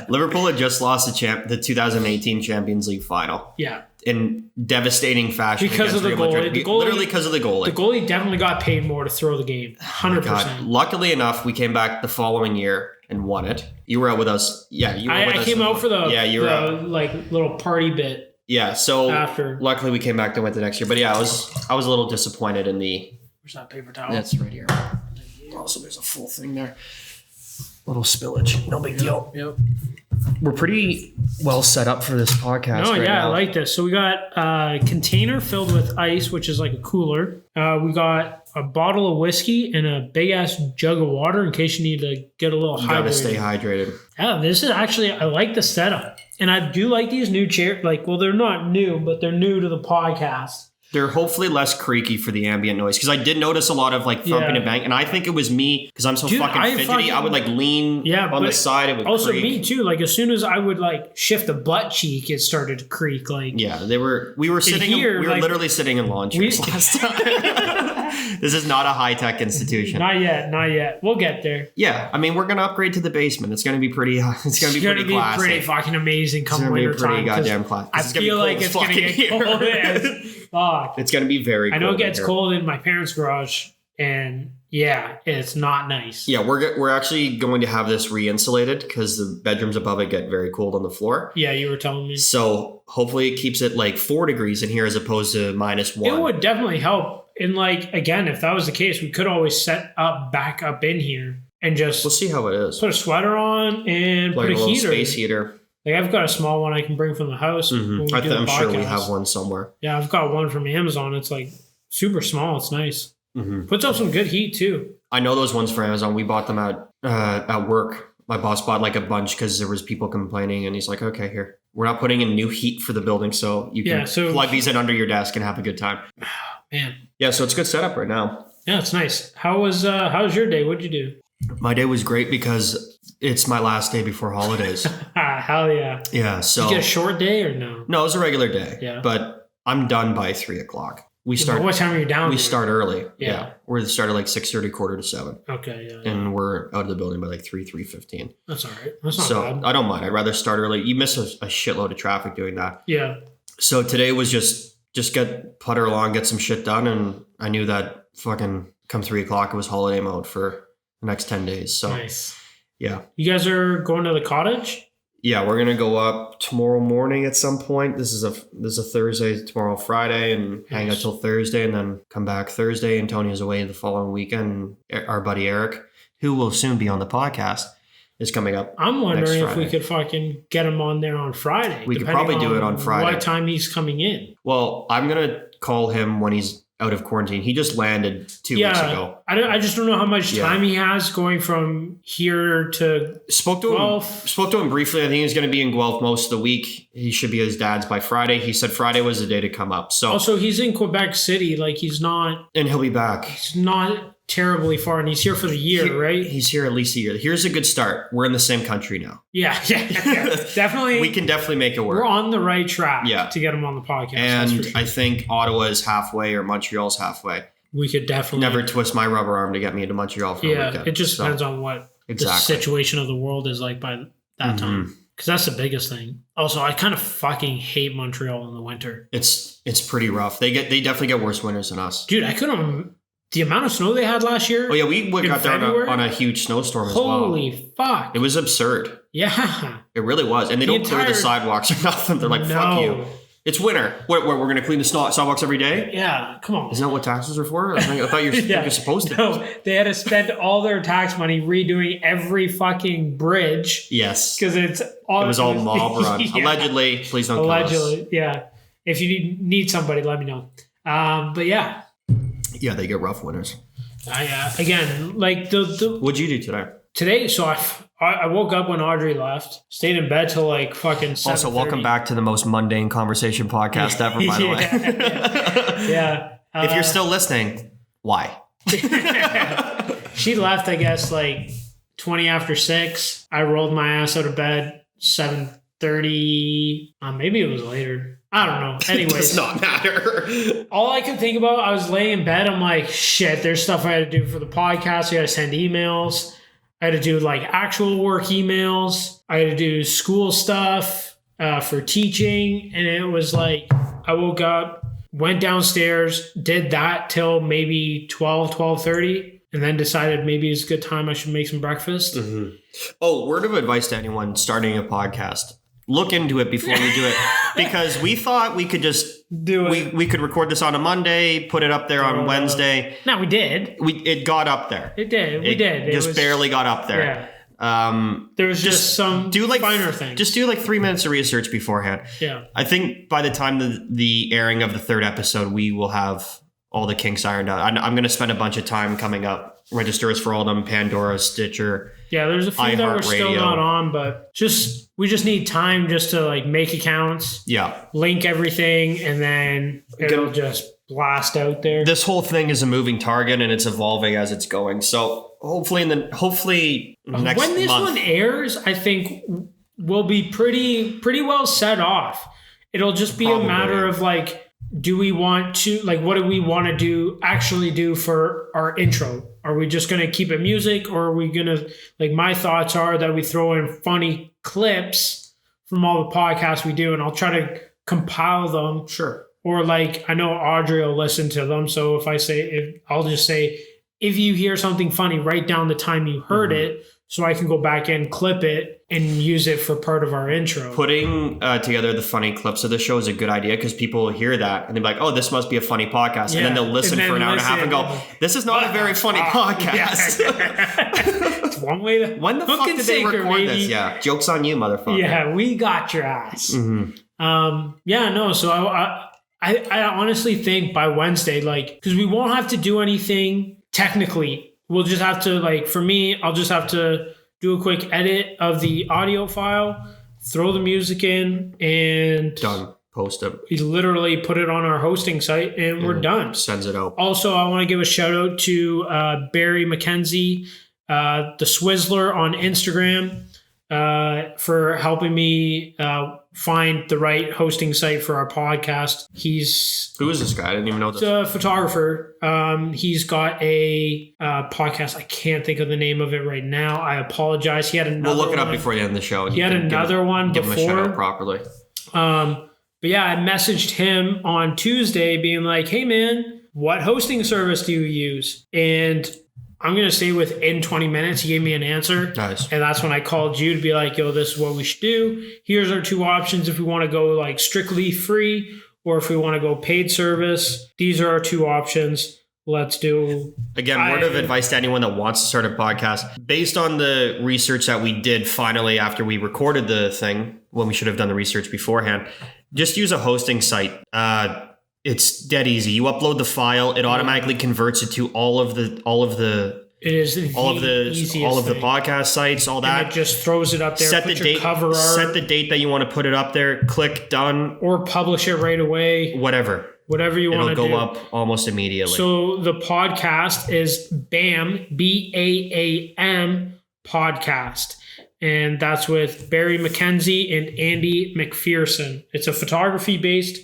Liverpool had just lost the 2018 Champions League final Yeah. in devastating fashion Because of against the Real goalie. Madrid. The goalie- Literally because of the goalie. The goalie definitely got paid more to throw the game. 100%. God. Luckily enough, we came back the following year and won it. You were out with us. Yeah, you were with us. I came out for the, you were the out. like little party bit Yeah, so after. luckily we came back to win the next year. But yeah, I was a little disappointed in the. Where's that paper towel? That's right here. Also, there's a full thing there. Little spillage. No big deal. Yep. We're pretty well set up for this podcast. No, right yeah, now. I like this. So we got a container filled with ice, which is like a cooler. We got a bottle of whiskey and a big ass jug of water in case you need to get a little You gotta hydrated. stay hydrated. Yeah, this is actually, I like the setup. And I do like these new chairs. Like, well, they're not new, but they're new to the podcast. They're hopefully less creaky for the ambient noise because I did notice a lot of like thumping Yeah. and bang, and I think it was me because I'm so Dude, fucking I fidgety. fucking- I would like lean Yeah, on the but side. It would Also, creak. me too. Like, as soon as I would like shift the butt cheek, it started to creak. Like, Yeah, we were sitting. here, we were like- literally sitting in lawn chairs last time. This is not a high tech institution. not yet, not yet. We'll get there. Yeah, I mean we're gonna upgrade to the basement. It's gonna be pretty. It's gonna be pretty classy. pretty fucking amazing It's come gonna be winter pretty time. 'cause goddamn classy. I feel like it's gonna get cold as fuck. It's gonna be very. I know it cold gets in here. cold in my parents' garage, and yeah, it's not nice. Yeah, we're actually going to have this re-insulated because the bedrooms above it get very cold on the floor. Yeah, you were telling me. So hopefully it keeps it like 4 degrees in here as opposed to -1. It would definitely help. And like again, if that was the case, we could always set up back up in here and just We'll see how it is. put a sweater on and Like put a a little heater. space heater. Like I've got a small one I can bring from the house. when we do the I'm sure we podcast. have one somewhere. Yeah, I've got one from Amazon. It's like super small. It's nice. hmm Puts out some good heat too. I know those ones for Amazon. We bought them at work. My boss bought like a bunch because there was people complaining, and he's like, "Okay, here, we're not putting in new heat for the building, so you can Yeah, so- plug these in under your desk and have a good time." Man, Yeah, so it's a good setup right now. yeah, it's nice. How was your day? What'd you do? My day was great because it's my last day before holidays. Ah, hell yeah. Yeah, so Did you get a short day or no? no, it was a regular day. Yeah. But I'm done by 3:00. We But start. what time are you down? We there? start early. Yeah. Yeah, we're started like 6:30, 6:45, Okay, yeah. and we're out of the building by like 3:15. That's all right. That's not So bad. I don't mind. I'd rather start early. You miss a shitload of traffic doing that. Yeah. So today was just get putter along, get some shit done, and I knew that fucking come 3:00 it was holiday mode for the next 10 days. So Nice. yeah. You guys are going to the cottage? Yeah, we're gonna go up tomorrow morning at some point. This is a Thursday, tomorrow Friday, and hang out Nice. till Thursday, and then come back Thursday. And Tony's away the following weekend. Our buddy Eric, who will soon be on the podcast, is coming up. I'm wondering if we Friday. could fucking get him on there on Friday. We could depending probably do it on Friday. What time he's coming in? Well, I'm gonna call him when he's out of quarantine. He just landed 2 weeks ago. I just don't know how much Yeah. time he has going from here to Spoke to him. Guelph. Spoke to him briefly. I think he's going to be in Guelph most of the week. He should be at his dad's by Friday. He said Friday was the day to come up. So Also, he's in Quebec City. Like he's not and he'll be back. terribly far, and he's here for the year, right? He's here at least a year. Here's a good start. We're in the same country now. Yeah. Definitely. We can definitely make it We're work. on the right track Yeah. to get him on the podcast. that's And for sure. I think Ottawa is halfway or Montreal's halfway. We could definitely Never twist my rubber arm to get me into Montreal for a Yeah, weekend. it just So, depends on what exactly. the situation of the world is like by that time. Because that's the biggest thing. Also, I kind of fucking hate Montreal in the winter. It's pretty rough. They definitely get worse winters than us. Dude, I couldn't. The amount of snow they had last year. Oh yeah, we got there February? on a huge snowstorm as well. Holy fuck. It was absurd. Yeah. It really was. And they The don't clear the entire- sidewalks or nothing. They're like, fuck No. you. It's winter. What, we're going to clean the sidewalks every day? Yeah, come on. Isn't that what taxes are for? I thought you're, Yeah. you're supposed to. No, they had to spend all their tax money redoing every fucking bridge Yes. because it's all. It was all mob run. Yeah. Allegedly. Please don't kill us. Allegedly, yeah. If you need somebody, let me know. But yeah, Yeah, they get rough winters. again, like the What'd you do today? today. So I woke up when Audrey left, stayed in bed till like fucking. Also, welcome 7:30. back to the most mundane conversation podcast ever, by the way. Yeah. If you're still listening, why? She left, I guess, like 20 after 6. I rolled my ass out of bed 7:30. Maybe it was later. I don't know. It Anyways, does not matter. all I could think about, I was laying in bed. I'm like, shit, there's stuff I had to do for the podcast. I got to send emails. I had to do like actual work emails. I had to do school stuff for teaching. And it was like, I woke up, went downstairs, did that till maybe 12:30, and then decided maybe it's a good time I should make some breakfast. Mm-hmm. Oh, word of advice to anyone starting a podcast. Look into it before you do it, because we thought we could just Do it. we could record this on a Monday, put it up there on Wednesday. No, we did. It got up there. It did. We It did. It just was, barely got up there. Yeah. There was just some do like finer things. Just do like 3 minutes of research beforehand. Yeah. I think by the time the airing of the third episode, we will have all the kinks ironed out. I'm going to spend a bunch of time coming up. Register us for all of them: Pandora, Stitcher. Yeah, there's a few that we're still iHeartRadio. not on, but we just need time just to like make accounts, Yeah. link everything, and then it'll just blast out there. This whole thing is a moving target and it's evolving as it's going. So hopefully next When this month. one airs, I think we'll be pretty well set off. It'll just be Probably. a matter of like, do we want to like what do we want to actually do for our intro? Are we just going to keep it music, or are we going to, like, my thoughts are that we throw in funny clips from all the podcasts we do, and I'll try to compile them. Sure. Or like, I know Audrey will listen to them. So I'll just say, if you hear something funny, write down the time you heard it, so I can go back and clip it and use it for part of our intro. Putting together the funny clips of the show is a good idea, because people will hear that and they'll be like, oh, this must be a funny podcast. And then they'll listen for an hour and a half and go, this is not a very funny podcast. It's one way to When the hook fuck and did they sinker, record this? baby. Yeah. Joke's on you, motherfucker. Yeah, we got your ass. Mm-hmm. Yeah, no. So I honestly think by Wednesday, like, because we won't have to do anything technically. We'll just have to, like, for me, I'll just have to do a quick edit of the audio file, throw the music in, and Done. Post it. we literally put it on our hosting site, and we're done. Sends it out. Also, I want to give a shout out to Barry McKenzie, the Swizzler on Instagram, for helping me find the right hosting site for our podcast. He's Who is this guy? I didn't even know this. a photographer. He's got a podcast. I can't think of the name of it right now. I apologize. He had another We'll look it up one. before the end of the show. And He had you can another one give him a shout before. out properly. But yeah, I messaged him on Tuesday being like, hey man, what hosting service do you use? And I'm going to say within 20 minutes, he gave me an answer. Nice. And that's when I called you to be like, yo, this is what we should do. Here's our two options if we want to go like strictly free, or if we want to go paid service. These are our two options. Let's do. Again, word of advice to anyone that wants to start a podcast. Based on the research that we did finally after we recorded the thing, when we should have done the research beforehand, just use a hosting site. It's dead easy. You upload the file, it automatically converts it to all of the It is the easiest thing. podcast sites, all that. And it just throws it up there. Set put the your date. cover art, Set the date that you want to put it up there. Click done. or publish it right away. Whatever. Whatever you want to It'll do. go up almost immediately. So the podcast is BAM, BAAM podcast. And that's with Barry McKenzie and Andy McPherson. It's a photography-based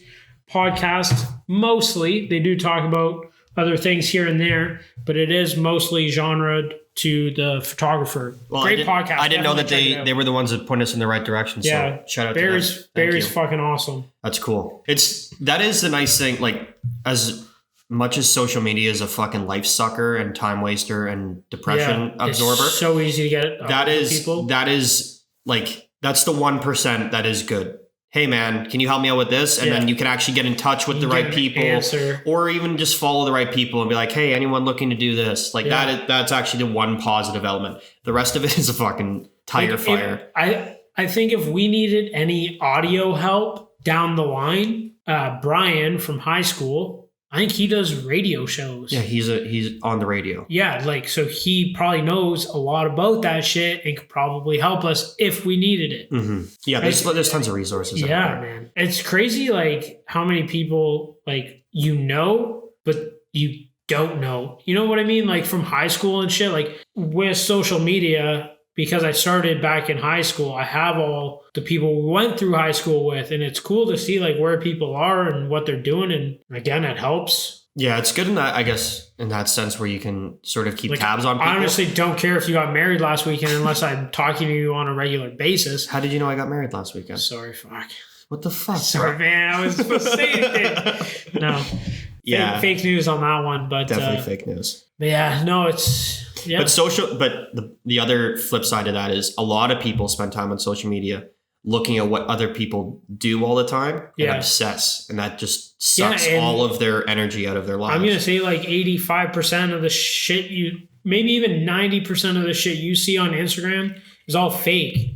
podcast. Mostly, they do talk about other things here and there, but it is mostly genred to the photographer. Great podcast. I didn't know that Definitely check it out. they were the ones that put us in the right direction. Yeah, So shout out to them. Barry's Thank you. fucking awesome. That's cool. That is the nice thing. Like, as much as social media is a fucking life sucker and time waster and depression absorber, It's so easy to get it. that is people. that's the 1% that is good. Hey man, can you help me out with this? And then you can actually get in touch with the right people, answer. or even just follow the right people and be like, hey, anyone looking to do this? Like that's actually the one positive element. The rest of it is a fucking tire fire. I think if we needed any audio help down the line, Brian from high school, I think he does radio shows. Yeah, he's on the radio. Yeah, like, so he probably knows a lot about that shit and could probably help us if we needed it. Mm-hmm. Yeah, there's tons of resources. out Yeah, there. man. It's crazy, like, how many people, like, you know, but you don't know. You know what I mean? Like, from high school and shit, like, with social media, because I started back in high school, I have all the people we went through high school with, and it's cool to see like where people are and what they're doing. And again, it helps Yeah, it's good in that, I guess, in that sense where you can sort of keep Like, tabs on people. I honestly don't care if you got married last weekend unless I'm talking to you on a regular basis. How did you know I got married last weekend? Sorry, fuck. What the fuck? Sorry, man. I was supposed to say anything. No. Yeah. Fake news on that one, but Definitely fake news. But yeah, no, it's yeah. But the other flip side of that is a lot of people spend time on social media looking at what other people do all the time and obsess, and that just sucks all of their energy out of their lives. I'm gonna say like 85% of the shit maybe even 90% of the shit you see on Instagram is all fake.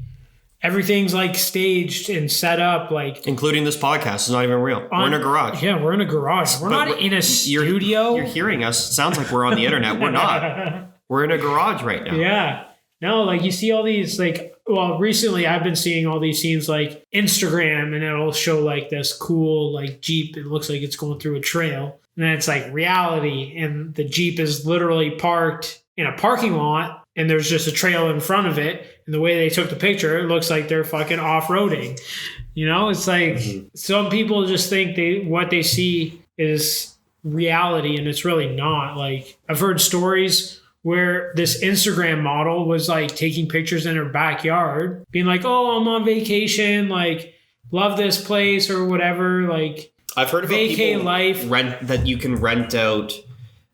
Everything's like staged and set up, like including this podcast. It's not even real. We're in a garage. Yeah, we're in a garage. We're not in a studio. You're hearing us. It sounds like we're on the internet. We're not. We're in a garage right now. Yeah. No, like you see all these recently I've been seeing all these scenes like Instagram, and it'll show like this cool like Jeep. It looks like it's going through a trail. And then it's like reality, and the Jeep is literally parked in a parking lot, and there's just a trail in front of it. And the way they took the picture, it looks like they're fucking off-roading. You know, it's like some people just think what they see is reality, and it's really not. Like I've heard stories where this Instagram model was like taking pictures in her backyard, being like, "Oh, I'm on vacation, like love this place or whatever." Like I've heard of vacay life that you can rent out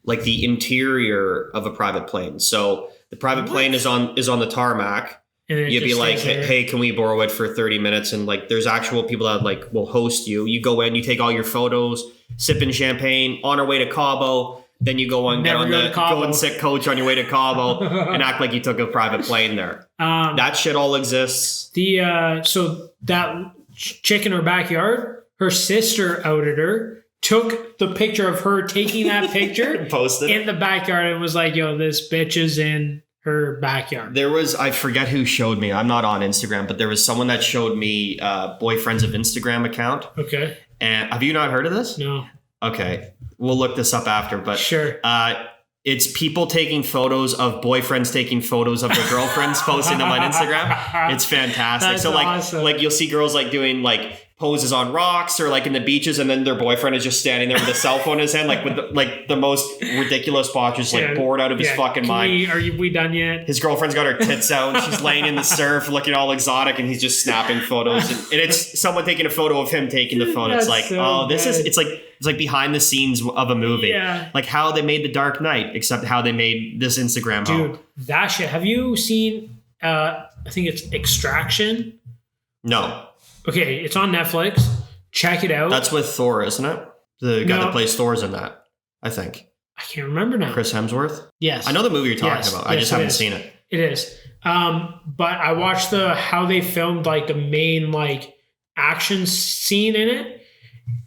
like the interior of a private plane. So the private plane is on the tarmac. And you'd be like, hey, can we borrow it for 30 minutes? And like, there's actual people that like will host you. You go in, you take all your photos, sipping champagne on our way to Cabo. Then you go and go and sit coach on your way to Cabo and act like you took a private plane there. That shit all exists. So that chick in her backyard, her sister outed her, took the picture of her taking that picture, posted in the backyard, and was like, "Yo, this bitch is in her backyard." There was, I forget who showed me. I'm not on Instagram, but there was someone that showed me Boyfriends of Instagram account. Okay. And have you not heard of this? No. Okay. We'll look this up after, but sure. It's people taking photos of boyfriends taking photos of their girlfriends, posting them on Instagram. It's fantastic. That's so like, awesome. Like you'll see girls like doing like poses on rocks or like in the beaches, and then their boyfriend is just standing there with a cell phone in his hand, like with the most ridiculous spot, just like bored out of his fucking mind. Are we done yet? His girlfriend's got her tits out, and she's laying in the surf looking all exotic, and he's just snapping photos. And it's someone taking a photo of him taking the photo. It's like, so it's like behind the scenes of a movie. Yeah. Like how they made The Dark Knight, except how they made this Instagram. Dude, that shit. Have you seen, I think it's Extraction? No. Okay, it's on Netflix. Check it out. That's with Thor, isn't it? The guy that plays Thor's in that, I think. I can't remember now. Chris Hemsworth? Yes. I know the movie you're talking about. I just haven't seen it. It is. But I watched how they filmed like the main like action scene in it.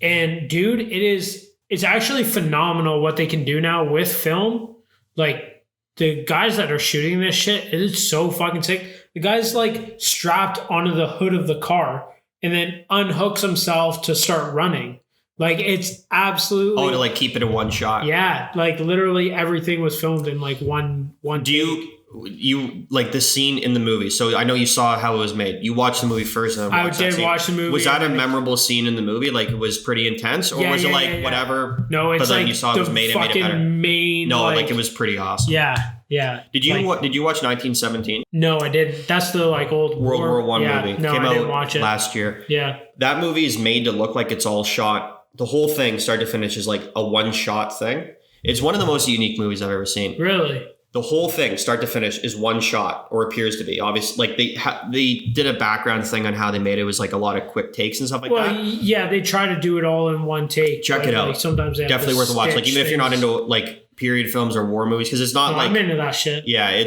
And dude, it's actually phenomenal what they can do now with film. Like the guys that are shooting this shit, it is so fucking sick. The guy's like strapped onto the hood of the car and then unhooks himself to start running. Like it's absolutely to like keep it in one shot. Yeah, like literally everything was filmed in like one. Do you like the scene in the movie? So I know you saw how it was made. You watched the movie first, and I did watch the movie. Was that a memorable scene in the movie? Like it was pretty intense, or was it like whatever? No, it's but then like you saw it was made and made it better. Main, no, like it was pretty awesome. Yeah. Did you watch 1917? No, I did. That's the like old World War I movie. No, Came I out didn't watch it last year. Yeah, that movie is made to look like it's all shot. The whole thing, start to finish, is like a one-shot thing. It's one of the most unique movies I've ever seen. Really? The whole thing, start to finish, is one shot, or appears to be. Obviously, like they did a background thing on how they made it. It was like a lot of quick takes and stuff like that. Well, yeah, they try to do it all in one take. Check it out. Like sometimes they have definitely worth a watch. Like even if you're not into like period films or war movies, because it's not like I'm into that shit. Yeah,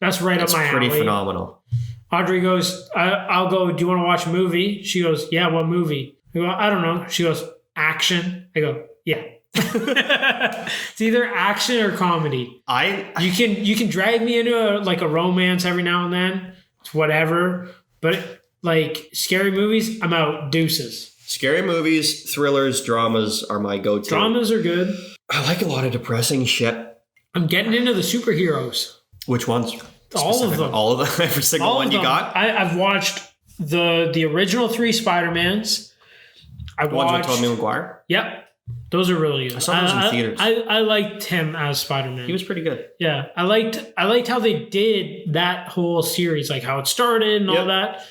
that's right up my alley. It's pretty phenomenal. Audrey goes, I'll go. Do you want to watch a movie? She goes, yeah. What movie? I go, I don't know. She goes, action. I go, yeah. It's either action or comedy. You can drag me into a romance every now and then. It's whatever. But like scary movies, I'm out. Deuces. Scary movies, thrillers, dramas are my go-to. Dramas are good. I like a lot of depressing shit. I'm getting into the superheroes. Which ones? All of them. All of them. Every single one you got? I've watched the original 3 Spider-Mans. The ones with Tobey Maguire? Yep. Those are really good. I saw those in theaters. I liked him as Spider-Man. He was pretty good. Yeah, I liked how they did that whole series, like how it started and all that.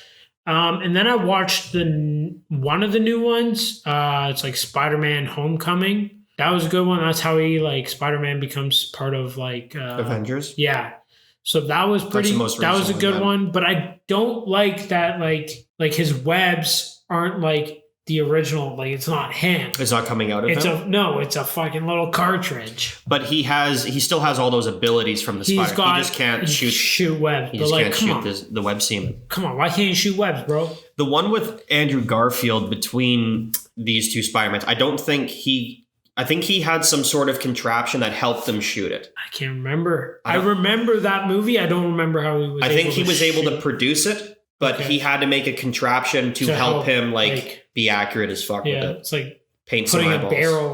And then I watched one of the new ones. It's like Spider-Man: Homecoming. That was a good one. That's how Spider-Man becomes part of Avengers. Yeah. So that was pretty. That was a good one. But I don't like that. Like his webs aren't like the original. Like it's not him. It's not coming out of him. It's a fucking little cartridge. But he still has all those abilities from the Spider. He just can't shoot webs. He just can't shoot the web semen. Come on, why can't you shoot webs, bro? The one with Andrew Garfield between these two Spider-Mans, I think he had some sort of contraption that helped them shoot it. I can't remember. I remember that movie. I don't remember how he was. I think he was able to produce it, but he had to make a contraption to help him be accurate as fuck with it. It's like paint putting some eyeballs. a barrel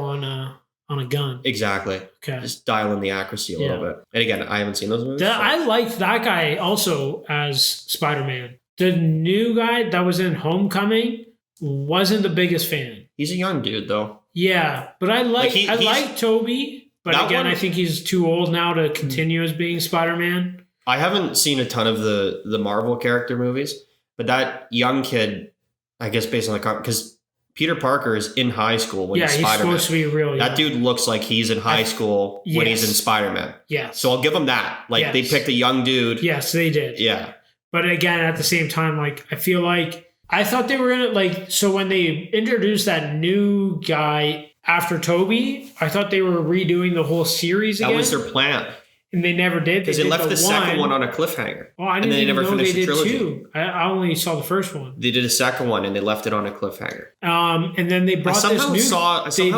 on a gun. Exactly. Okay. Just dial in the accuracy a little bit. And again, I haven't seen those movies. I liked that guy also as Spider-Man. The new guy that was in Homecoming wasn't the biggest fan. He's a young dude though. Yeah, but I like Toby, but again, I think he's too old now to continue as being Spider-Man. I haven't seen a ton of the Marvel character movies, but that young kid, I guess based on because Peter Parker is in high school when he's Spider-Man. Supposed to be real young. That dude looks like he's in high school when he's in Spider-Man. Yes. So I'll give him that. They picked a young dude. Yes, they did. Yeah. But again, at the same time, I feel like I thought they were gonna so when they introduced that new guy after Toby, I thought they were redoing the whole series again. That was their plan. And they never did. Because they left the second one on a cliffhanger. Well, I didn't even know they did two. I only saw the first one. They did a second one and they left it on a cliffhanger. And then they brought I somehow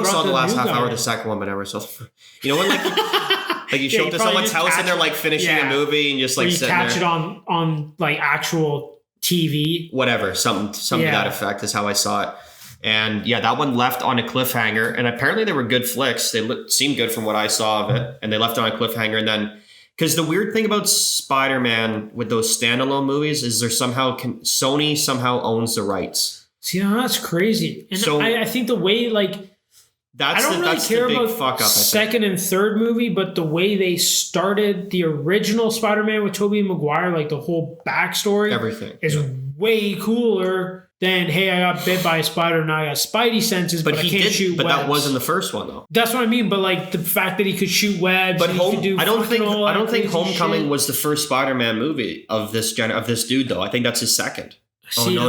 saw the last half hour of the second one, but never saw the you know when you show up to someone's house and they're finishing a movie and just sitting there. You catch it on actual TV. Whatever, something to that effect is how I saw it. And yeah, that one left on a cliffhanger. And apparently they were good flicks. They seemed good from what I saw of it. And they left it on a cliffhanger. And then, because the weird thing about Spider-Man with those standalone movies is Sony somehow owns the rights. See, that's crazy. And so I think the way I don't really care about second and third movie, but the way they started the original Spider-Man with Tobey Maguire, the whole backstory, everything is way cooler than, hey, I got bit by a spider and I got spidey senses, but I can't shoot webs. But that wasn't the first one, though. That's what I mean. But the fact that he could shoot webs, but I don't think Homecoming was the first Spider-Man movie of this dude, though. I think that's his second. See, no.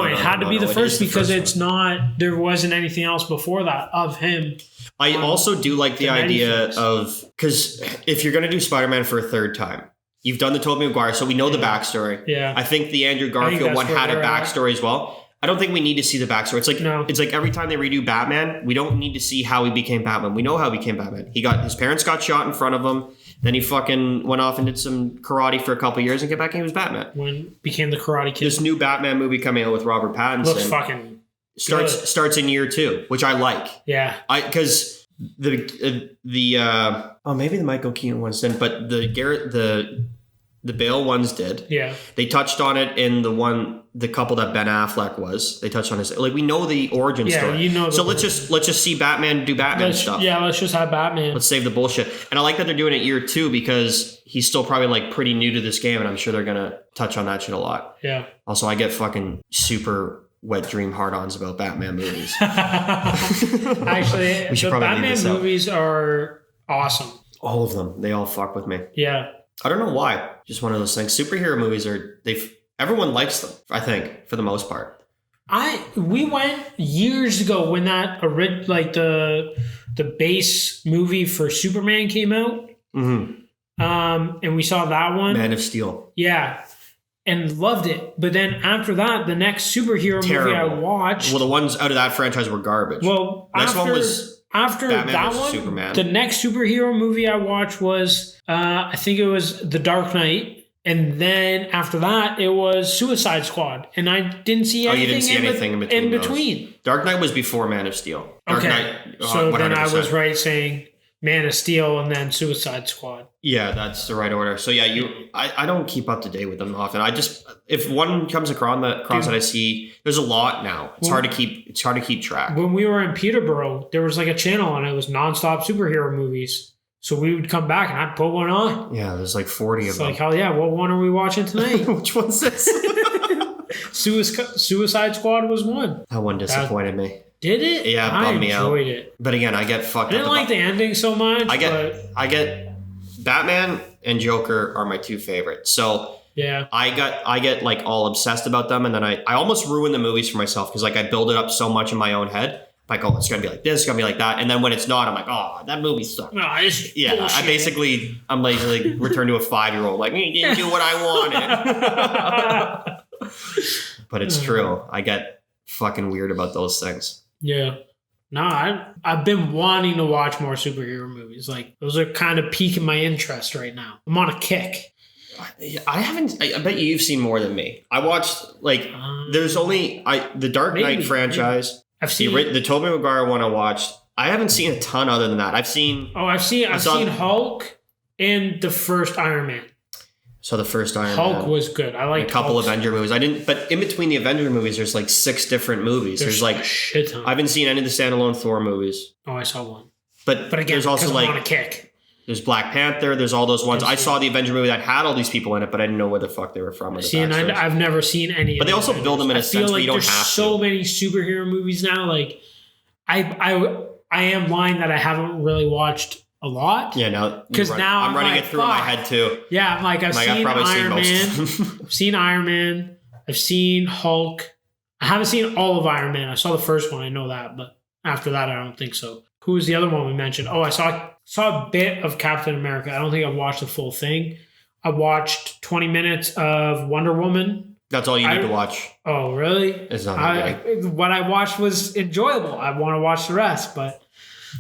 It had to be the first because it's not. There wasn't anything else before that of him. I also do like the idea of, because if you're going to do Spider-Man for a third time, you've done the Tobey Maguire, so we know the backstory. Yeah. I think the Andrew Garfield one had a backstory as well. I don't think we need to see the backstory. It's like every time they redo Batman, we don't need to see how he became Batman. We know how he became Batman. His parents got shot in front of him. Then he fucking went off and did some karate for a couple years and came back and he was Batman. Became the Karate Kid. This new Batman movie coming out with Robert Pattinson looks fucking starts in year 2, which I like. Yeah. Because maybe the Michael Keaton ones didn't, but the Bale ones did. Yeah. They touched on it in the couple that Ben Affleck was. They touched on his we know the origin story. You know. So let's just see Batman do Batman stuff. Yeah, let's just have Batman. Let's save the bullshit. And I like that they're doing it year 2 because he's still probably pretty new to this game, and I'm sure they're gonna touch on that shit a lot. Yeah. Also, I get fucking super wet dream hard-ons about Batman movies. Actually, the Batman movies are awesome. All of them. They all fuck with me. Yeah. I don't know why. Just one of those things. Superhero movies everyone likes them, I think, for the most part. We went years ago when that the base movie for Superman came out. Mm-hmm. And we saw that one. Man of Steel. Yeah. And loved it. But then after that, the next superhero movie I watched. Well, the ones out of that franchise were garbage. Well, next one was after Batman that one, Superman. The next superhero movie I watched was, I think it was The Dark Knight. And then after that, it was Suicide Squad. And I didn't see anything, you didn't see anything in between. Those. Dark Knight was before Man of Steel. Dark Knight, so 100%. Then I was right saying Man of Steel, and then Suicide Squad. Yeah, that's the right order. So yeah, I don't keep up to date with them often. I just if one comes across that I see, there's a lot now. It's hard to keep track. When we were in Peterborough, there was like a channel and it was nonstop superhero movies. So we would come back and I'd put one on. Yeah, there's like 40 It's of them. like, hell yeah, what one are we watching tonight? Which one's this? Suicide Squad was one. That one disappointed me. Did it? Yeah, it I bummed me out. enjoyed it. But again, I get fucked I didn't up. like the ending so much. I get Batman and Joker are my two favorites. So yeah. I get like all obsessed about them, and then I almost ruin the movies for myself because like I build it up so much in my own head. Like, oh, it's gonna be like this, it's gonna be like that, and then when it's not, I'm like, oh, that movie sucked. No, it's Yeah, bullshit. I'm like return to a 5-year-old. Like, you didn't do what I wanted. But it's true. I get fucking weird about those things. Yeah. No, I've been wanting to watch more superhero movies. Like, those are kind of piquing my interest right now. I'm on a kick. I haven't. I bet you've seen more than me. I watched like there's only the Dark Knight franchise. I've seen the Tobey Maguire one. I watched. I haven't seen a ton other than that. I've seen Hulk and the first Iron Man. So the first Iron Man. Hulk was good. I like a couple Avenger movies. I didn't, but in between the Avenger movies, there's like 6 different movies. There's like a shit ton. I haven't seen any of the standalone Thor movies. Oh, I saw one. But again, there's also I'm on a kick. There's Black Panther. There's all those ones. I saw the Avenger movie that had all these people in it, but I didn't know where the fuck they were from. See, and I've never seen any. But they also build them in a sense where you don't have to. There's so many superhero movies now. Like, I am lying that I haven't really watched a lot. Yeah, no, because now I'm running it through in my head too. Yeah, I'm like I've seen Iron Man. I've seen Iron Man. I've seen Hulk. I haven't seen all of Iron Man. I saw the first one. I know that, but after that, I don't think so. Who was the other one we mentioned? Oh, I saw a bit of Captain America. I don't think I watched the full thing. I watched 20 minutes of Wonder Woman. That's all you need to watch. Oh, really? It's not that great. What I watched was enjoyable. I want to watch the rest, but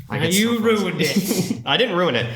you ruined it. I didn't ruin it.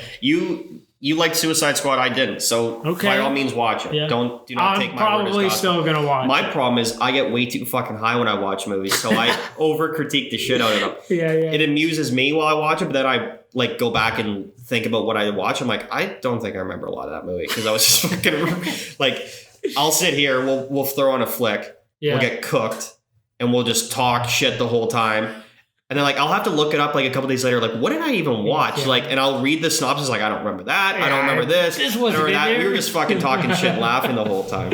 You liked Suicide Squad. I didn't. So by all means, watch it. Yeah. Do not take my word as I'm probably still gonna watch. My problem is I get way too fucking high when I watch movies, so I over critique the shit out of them. Yeah. It amuses me while I watch it, but then I like go back and think about what I watch. I'm like, I don't think I remember a lot of that movie because I was just fucking like, I'll sit here, we'll throw on a flick, we'll get cooked, and we'll just talk shit the whole time. And then, like, I'll have to look it up, like, a couple days later, like, what did I even watch? Yeah. Like, and I'll read the synopsis, like, I don't remember that. I don't remember this. This wasn't in there. We were just fucking talking shit and laughing the whole time.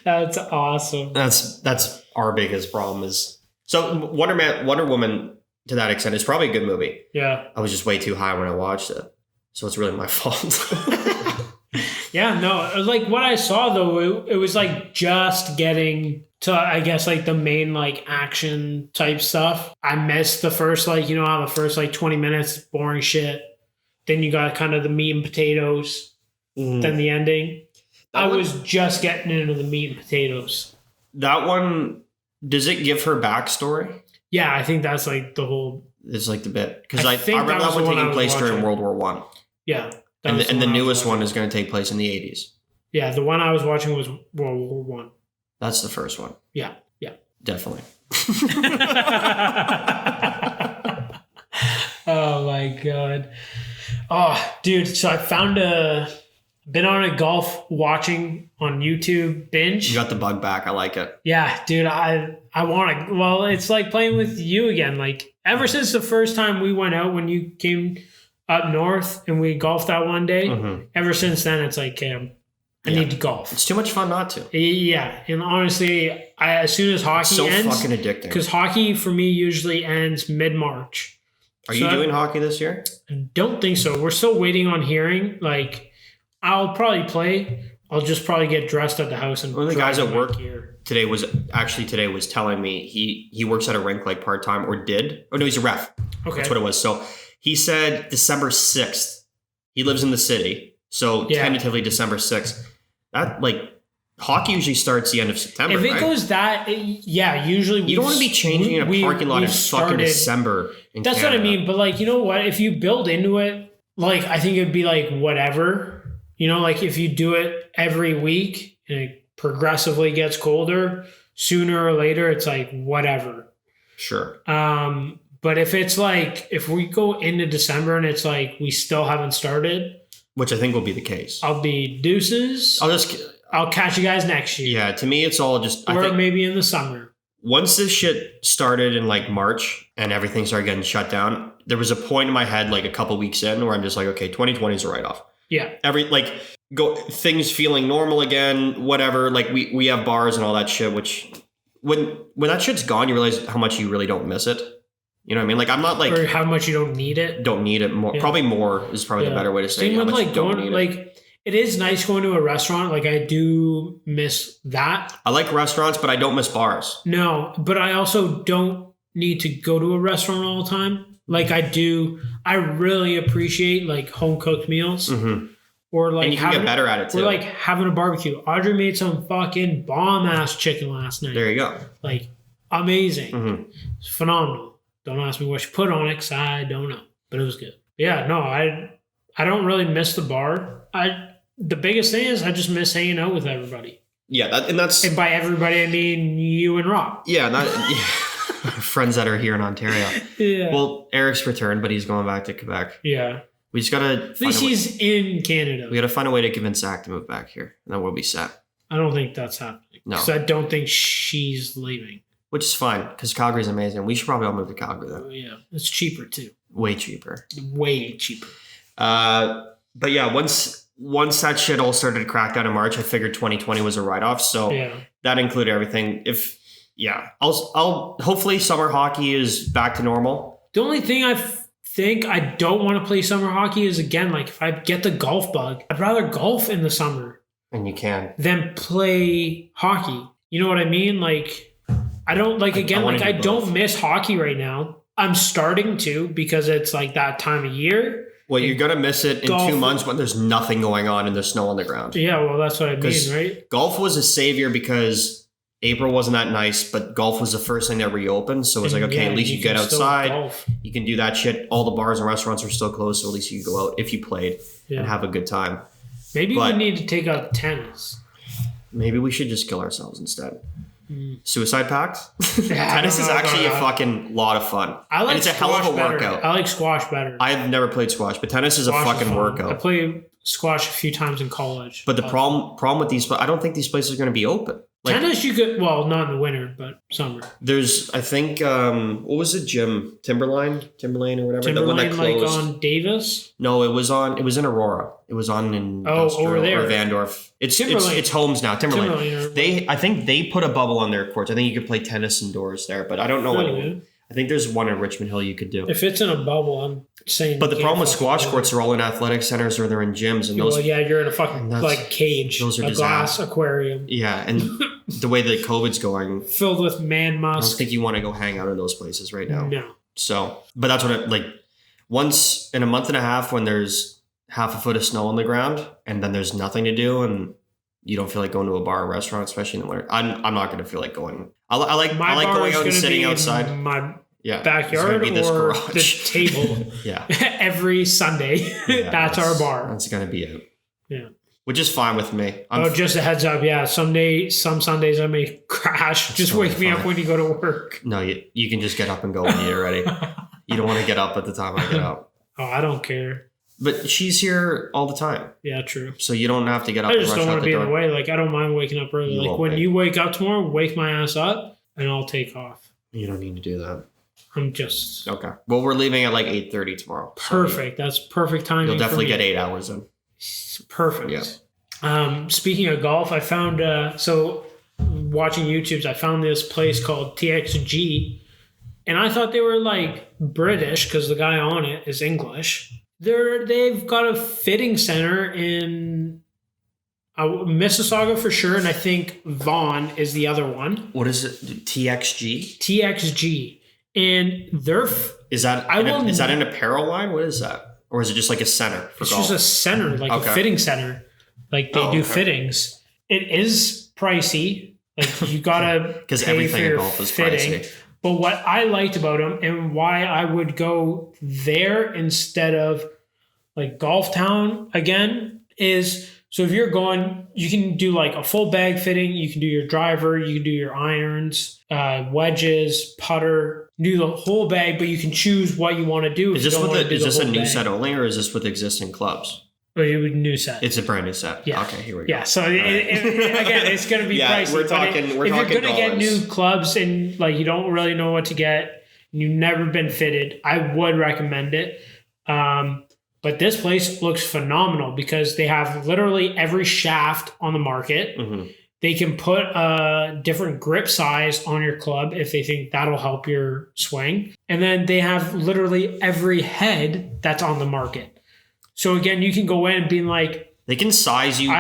That's awesome. That's our biggest problem is... So, Wonder Woman, to that extent, is probably a good movie. Yeah. I was just way too high when I watched it. So, it's really my fault. Yeah, no. Like, what I saw, though, it was, like, just getting... to, I guess, like, the main, like, action type stuff. I missed the first, like, you know how the first, like, 20 minutes, boring shit. Then you got kind of the meat and potatoes. Then the ending. I was just getting into the meat and potatoes. That one, does it give her backstory? Yeah, I think that's, like, the whole... It's, like, the bit. Because I remember that one taking place during World War I. Yeah. And the newest one is going to take place in the 80s. Yeah, the one I was watching was World War I. That's the first one. Yeah. Definitely. Oh my God. Oh, dude. So I been on a golf watching on YouTube binge. You got the bug back. I like it. Yeah, dude. I want to, well, it's like playing with you again. Like ever since the first time we went out when you came up north and we golfed that one day, ever since then, it's like, I need to golf. It's too much fun not to. Yeah. And honestly, as soon as hockey ends... so fucking addicting. Because hockey, for me, usually ends mid-March. Are you doing hockey this year? I don't think so. We're still waiting on hearing. Like, I'll probably play. I'll just probably get dressed at the house and... One of the guys at work today was telling me he works at a rink, like, part-time, or did. Oh, no, he's a ref. Okay. That's what it was. So he said December 6th. He lives in the city. So tentatively December 6th. That, like, hockey usually starts the end of September, If it goes that, usually... You don't want to be changing in a parking lot in fucking December. That's Canada. What I mean. But, like, you know what? If you build into it, like, I think it'd be, like, whatever. You know, like, if you do it every week and it progressively gets colder, sooner or later, it's, like, whatever. Sure. But if it's like, if we go into December and it's like we still haven't started, which I think will be the case. I'll be deuces. I'll catch you guys next year. Yeah, to me, it's all just. Or I think maybe in the summer. once this shit started in like March and everything started getting shut down, there was a point in my head like a couple weeks in where I'm just like, okay, 2020 is a write off. Yeah. Things feeling normal again, whatever. Like we have bars and all that shit, which when that shit's gone, you realize how much you really don't miss it. You know what I mean? Like I'm not like or how much you don't need it. Don't need it more. Yeah. Probably more is probably the better way to say it. Same with like going like it is nice going to a restaurant. Like I do miss that. I like restaurants, but I don't miss bars. No, but I also don't need to go to a restaurant all the time. Like I do. I really appreciate like home cooked meals. Mm-hmm. Or like and you can get better at it too. Or like having a barbecue. Audrey made some fucking bomb ass chicken last night. There you go. Like amazing. Mm-hmm. It's phenomenal. Don't ask me what she put on it because I don't know. But it was good. Yeah, no, I don't really miss the bar. The biggest thing is I just miss hanging out with everybody. Yeah, and by everybody I mean you and Rob. Yeah, friends that are here in Ontario. Yeah. Well, Eric's returned, but he's going back to Quebec. Yeah. We just gotta. At least he's in Canada. We gotta find a way to convince Zach to move back here, and then we'll be set. I don't think that's happening. No, because I don't think she's leaving. Which is fine, because Calgary's amazing. We should probably all move to Calgary though. Yeah, it's cheaper too. Way cheaper. Way cheaper. But yeah, once that shit all started to crack down in March, I figured 2020 was a write-off. So that included everything. I'll hopefully summer hockey is back to normal. The only thing I think I don't want to play summer hockey is, again, like if I get the golf bug, I'd rather golf in the summer. And you can. Than play hockey. You know what I mean? Like, I don't, like, again, I don't miss hockey right now. I'm starting to because it's like that time of year. Well, you're going to miss it in 2 months when there's nothing going on and there's snow on the ground. Yeah, well, that's what I mean, right? Golf was a savior because April wasn't that nice, but golf was the first thing that reopened. So it was like, okay, at least you get outside. You can do that shit. All the bars and restaurants are still closed, so at least you can go out if you played and have a good time. Maybe we need to take up tennis. Maybe we should just kill ourselves instead. Suicide pact? Tennis is actually a fucking lot of fun. I like and it's a hell of a workout. I like squash better. I've never played squash, but tennis is a fucking workout. I played squash a few times in college. But the problem with these, I don't think these places are going to be open. Like, tennis, you could, well, not in the winter, but summer. There's, I think, what was the gym? Timberline or whatever. Timberline, the one that closed. Like on Davis? No, it was in Aurora. It was on in over there. Or Vandorf. It's Holmes now. Timberline. I think they put a bubble on their courts. I think you could play tennis indoors there, but I don't know what. I think there's one in Richmond Hill you could do. If it's in a bubble, I'm saying. But the problem with squash courts are all in athletic centers or they're in gyms, and those. Well, yeah, you're in a fucking like cage. Those are a glass aquarium. Yeah, and the way that COVID's going, filled with man musk. I don't think you want to go hang out in those places right now. No. So, but that's what once in a month and a half when there's half a foot of snow on the ground and then there's nothing to do and you don't feel like going to a bar or restaurant, especially in the winter. I'm not going to feel like going. I like going out and sitting outside. My backyard or the table. Yeah. Every Sunday. Yeah, that's our bar. That's going to be it. Yeah. Which is fine with me. Just a heads up. Yeah. Some Sundays I may crash. Just wake me up when you go to work. No, you can just get up and go when you're ready. You don't want to get up at the time I get up. Oh, I don't care. But she's here all the time. Yeah, true. So you don't have to get up. I just don't want to be in the way. Like, I don't mind waking up early. Like, when you wake up tomorrow, wake my ass up and I'll take off. You don't need to do that. I'm just... Okay. Well, we're leaving at like 8:30 tomorrow. Perfect. That's perfect timing. You'll definitely get 8 hours in. Perfect. Yeah. Speaking of golf, I found... so, watching YouTubes, I found this place called TXG. And I thought they were like British because the guy on it is English. They've got a fitting center in Mississauga for sure, and I think Vaughan is the other one. What is it? TXG? TXG. And is that an apparel line? What is that? Or is it just like a center for golf? It's just a center, like a fitting center. Like they do fittings. It is pricey. Like you gotta because everything in golf is fitting. Pricey. But what I liked about them and why I would go there instead of like Golf Town again is So if you're going, you can do like a full bag fitting. You can do your driver. You can do your irons, wedges, putter. Do the whole bag, but you can choose what you want to do. Is this a new set only, or is this with existing clubs? It would new set. It's a brand new set. Yeah. Okay, here we go. Yeah. So again, it's going to be pricey. We're talking. If you're going to get new clubs and like you don't really know what to get, and you've never been fitted, I would recommend it. But this place looks phenomenal because they have literally every shaft on the market. Mm-hmm. They can put a different grip size on your club if they think that'll help your swing. And then they have literally every head that's on the market. So again, you can go in and be like, they can size you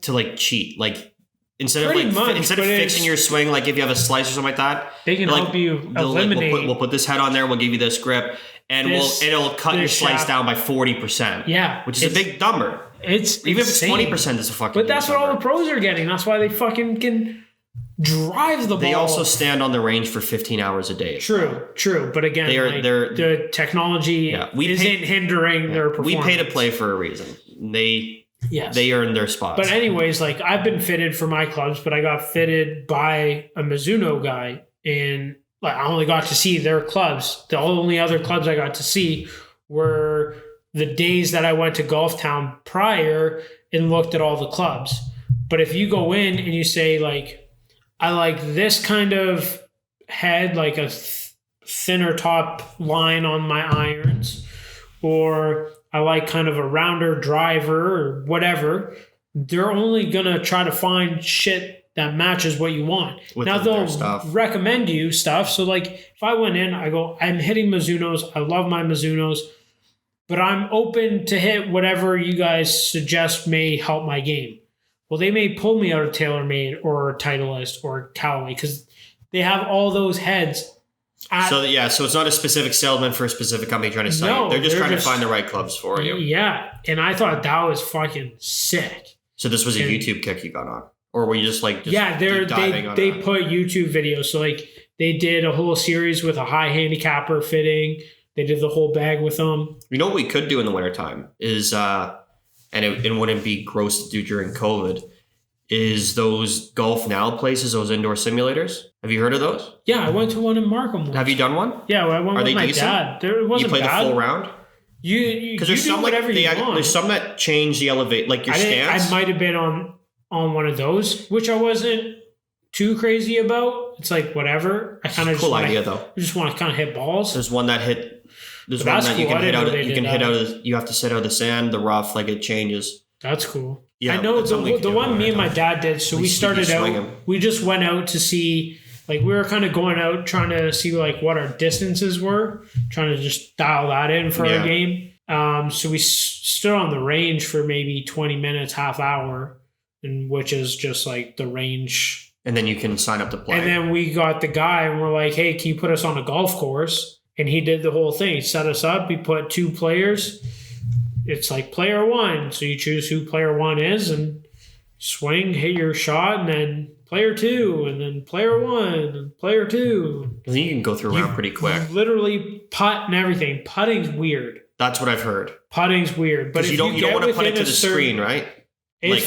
to like cheat. Like instead of fixing your swing, like if you have a slice or something like that, they can help you eliminate. We'll put this head on there. We'll give you this grip, and it'll cut your slice down by 40%. Yeah, which is a big number. It's even insane. If it's 20%, it's a fucking. But that's what number. all the pros are getting. That's why they fucking can drive the ball. They also stand on the range for 15 hours a day. True. But again, the technology isn't hindering their performance. We pay to play for a reason. They earn their spots. But anyways, like I've been fitted for my clubs, but I got fitted by a Mizuno guy, and like I only got to see their clubs. The only other clubs I got to see were the days that I went to Golf Town prior and looked at all the clubs. But if you go in and you say like, I like this kind of head, like a thinner top line on my irons, or I like kind of a rounder driver or whatever, they're only going to try to find shit that matches what you want. Now they'll recommend you stuff. So like if I went in, I go, I'm hitting Mizunos. I love my Mizunos, but I'm open to hit whatever you guys suggest may help my game. Well, they may pull me out of TaylorMade or Titleist or Callaway because they have all those heads. So it's not a specific salesman for a specific company trying to sell you. They're just trying to find the right clubs for you. Yeah, and I thought that was fucking sick. So this was a YouTube kick you got on? Or were you just like they put YouTube videos. So like they did a whole series with a high handicapper fitting. They did the whole bag with them. You know what we could do in the wintertime is, and it wouldn't be gross to do during COVID, is those Golf Now places, those indoor simulators. Have you heard of those? Yeah, I went to one in Markham once. Have you done one? Yeah, I went with my dad. It wasn't bad. You played the full round? Because there's some whatever you want. There's some that change the elevate, like your stance. I might have been on one of those, which I wasn't too crazy about. It's like whatever. I kind of cool idea though. You just want to kind of hit balls. There's one that hit. There's one that you can hit out. You can hit out. You have to sit out of the sand, the rough, like it changes. That's cool. Yeah, I know the one me and my dad did. So we started out. We just went out to see. Like we were kind of going out trying to see like what our distances were, trying to just dial that in for our game. So we stood on the range for maybe 20 minutes, half hour, and which is just like the range. And then you can sign up to play. And then we got the guy and we're like, hey, can you put us on a golf course? And he did the whole thing. He set us up. He put 2 players. It's like player 1. So you choose who player 1 is and swing, hit your shot, and then player 2, and then player 1, and player 2. I think you can go through around pretty quick. Literally putt and everything. Putting's weird. That's what I've heard. Putting's weird. But if you don't want to put it to the screen, right? I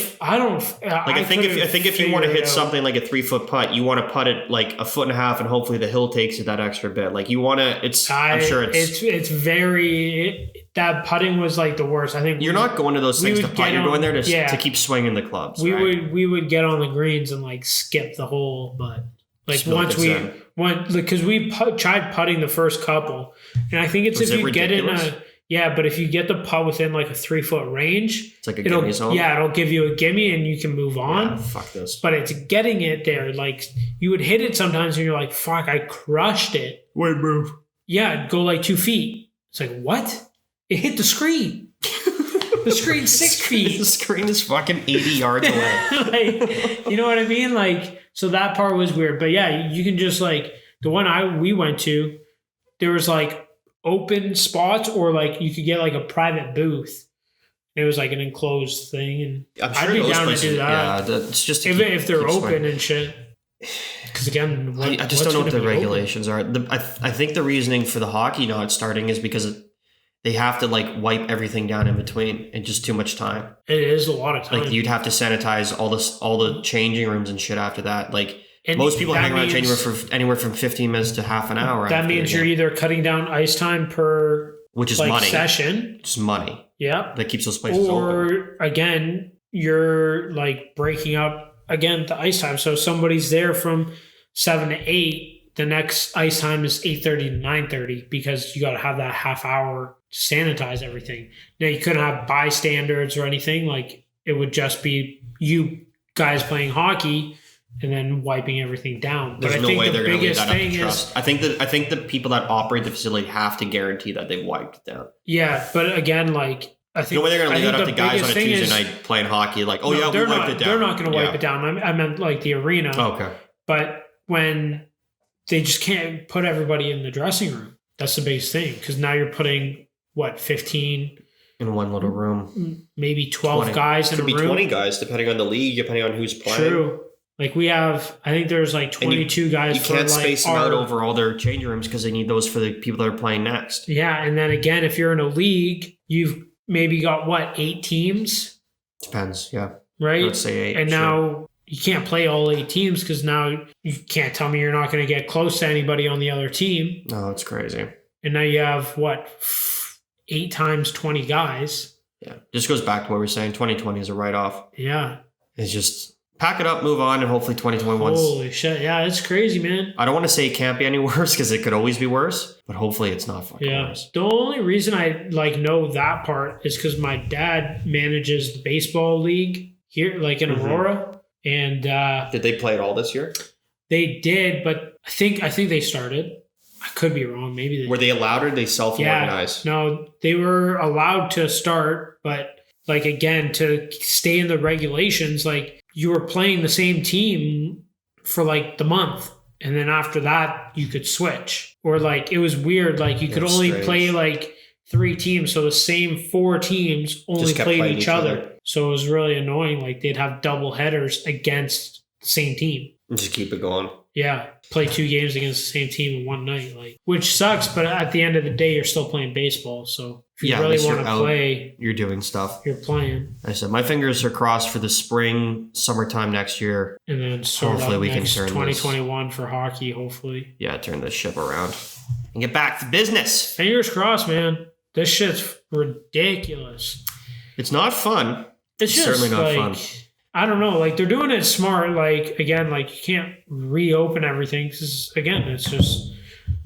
think if you want to hit something like a 3-foot putt, you want to putt it like a foot and a half, and hopefully the hill takes it that extra bit. Like you want to. I'm sure it's very. That putting was like the worst. I think you're not going to those things to putt. You're going there to keep swinging the clubs. We would get on the greens and like skip the hole, but like once we went because we tried putting the first couple, and I think it's if you get in a. Yeah, but if you get the putt within like a 3-foot range, it's like a gimme zone. Yeah, it'll give you a gimme and you can move on. Yeah, fuck this. But it's getting it there. Like you would hit it sometimes and you're like, fuck, I crushed it. Wait, move. Yeah, it'd go like 2 feet. It's like, what? It hit the screen. The screen's 6 feet. The screen is fucking 80 yards away. Like, you know what I mean? Like, so that part was weird. But yeah, you can just like the one we went to, there was like open spots, or like you could get like a private booth. It was like an enclosed thing, and I'm sure I'd be down places, to do that. Yeah, it's just if they're open and shit. Because again, I just don't know what the regulations are. I think the reasoning for the hockey not starting is because they have to like wipe everything down in between, and just too much time. It is a lot of time. Like you'd have to sanitize all the changing rooms and shit after that. Like And most people that hang around means- changing room for anywhere from 15 minutes to half an hour. That after means the you're game, either cutting down ice time per which is like money. session. It's money Yeah. that keeps those places open. Or again, you're like breaking up again the ice time. So somebody's there from 7 to 8. The next ice time is 8:30 to 9:30 because you got to have that half hour to sanitize everything. Now you couldn't have bystanders or anything. Like it would just be you guys playing hockey and then wiping everything down. There's but I no think way the they're going to leave biggest that up to thing trust. is I think the people that operate the facility have to guarantee that they've wiped it down. yeah. But again, like I think No way they're going to leave I that up to think the guys on a biggest thing Tuesday is- night playing hockey. Like, oh No, yeah, we they're wiped not, it down. They're not going to wipe Yeah. it down. I meant like the arena. Oh, okay. But when they just can't put everybody in the dressing room, that's the biggest thing. Because now you're putting, 15, In one little room. maybe 12 20. guys in Could a be room. 20 guys, depending on the league, depending on who's playing. True. Like we have, I think there's like And you- 22 guys You for can't like space them out our- over all their changing rooms because they need those for the people that are playing next. Yeah. And then again, if you're in a league, you've maybe got 8 teams, Depends, yeah. right? Let's say 8. And sure. now you can't play all 8 teams because now you can't tell me you're not going to get close to anybody on the other team. No, it's crazy. And now you have 8 times 20 guys. Yeah. Just goes back to what we were saying. 2020 is a write-off. Yeah. It's just pack it up, move on, and hopefully 2021's... Holy shit. Yeah, it's crazy, man. I don't want to say it can't be any worse because it could always be worse, but hopefully it's not fucking Yeah. worse. The only reason I know that part is because my dad manages the baseball league here, like in Mhm. Aurora. And Did they play it all this year? they did, but I think they started. I could be wrong. Maybe they Were they allowed or did they self-organize? No, they were allowed to start, but like again, to stay in the regulations, like you were playing the same team for like the month. And then after that, you could switch. Or like it was weird, like you could That's only strange. play like 3 teams. So the same 4 teams only Just kept played playing each each other. other. So it was really annoying. Like they'd have double headers against the same team. And just keep it going. Yeah, play 2 games against the same team in one night, like which sucks. But at the end of the day, you're still playing baseball. So if you Yeah, at really least want you're to out. play, You're doing stuff. you're playing, I said my fingers are crossed for the spring, summertime next year. and then sort Hopefully of we can next turn this- 2021 for hockey. Hopefully, Yeah, turn this ship around and get back to business. fingers crossed, man. This shit's ridiculous. It's not fun. It's just Certainly not like fun. I don't know. Like they're doing it smart. Like again, like you can't reopen everything because again, it's just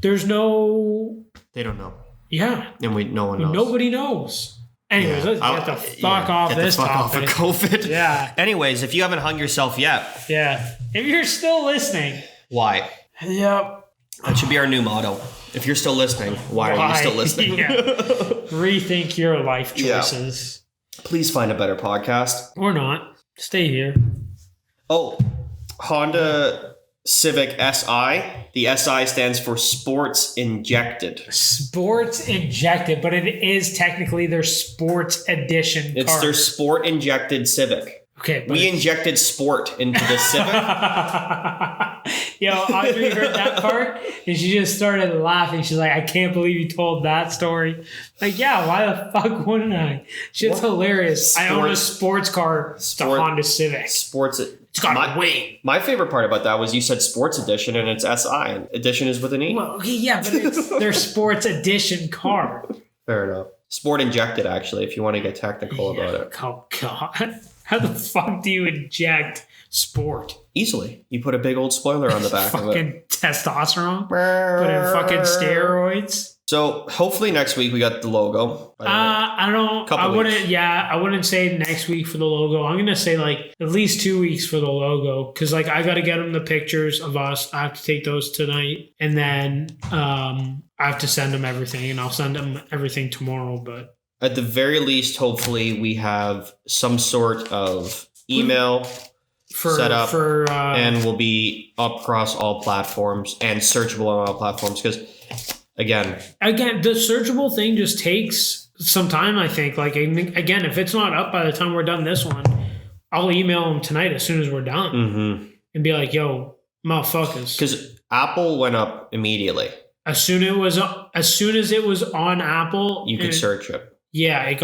there's no They don't know, yeah. and no one knows. Nobody knows. Anyways, Yeah. let's get the fuck off Get the this fuck topic. off of COVID. Yeah, Anyways, if you haven't hung yourself yet, yeah. If you're still listening, why? yep. That should be our new motto. If you're still listening, why are you still listening? Yeah. Rethink your life Yeah. choices. Please find a better podcast. Or not. Stay here. Oh, Honda Civic SI. The SI stands for Sports Injected. Sports injected, but it is technically their sports edition It's car. their Sport Injected Civic. Okay, but We injected sport into the Civic. Yo, Audrey heard that part and she just started laughing. She's like, I can't believe you told that story. Like, yeah, why the fuck wouldn't I? Shit's hilarious. I own a sports car. It's a Sport- Honda Civic. Sports. It's got weight. My favorite part about that was you said Sports Edition and it's SI. And edition is with an E. Well, okay, yeah, but it's their sports edition car. Fair enough. Sport Injected, actually, if you want to get technical about it. Oh, God. How the fuck do you inject sport? Easily. You put a big old spoiler on the back of it. Fucking testosterone? Put in fucking steroids? So hopefully next week we got the logo. I don't. Couple I wouldn't. weeks. Yeah, I wouldn't say next week for the logo. I'm gonna say like at least 2 weeks for the logo because like I gotta get them the pictures of us. I have to take those tonight, and then I have to send them everything, and I'll send them everything tomorrow. But At the very least, hopefully we have some sort of email set up and will be up across all platforms and searchable on all platforms because again, the searchable thing just takes some time. I think. Like again, if it's not up by the time we're done this one, I'll email them tonight as soon as we're done mm-hmm. and be like, "Yo, motherfuckers." Because Apple went up immediately. As soon as it was on Apple, You could search it. Yeah, it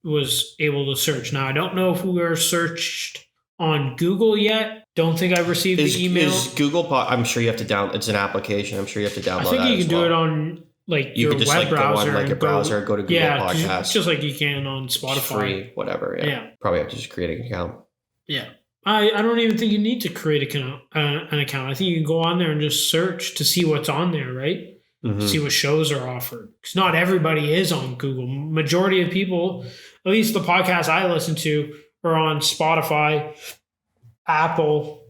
was able to search. Now I don't know if we were searched on Google yet. Don't think I've received the email. Is Google? I'm sure you have to download. It's an application. I'm sure you have to download. I think that you can do it on you your could just web browser. go on like a browser, go to Google Podcasts. Just like you can on Spotify. Free, whatever. Yeah. Probably have to just create an account. Yeah. I don't even think you need to create an account. I think you can go on there and just search to see what's on there, right? Mm-hmm. See what shows are offered. Because not everybody is on Google. Majority of people, at least the podcasts I listen to, are on Spotify, Apple,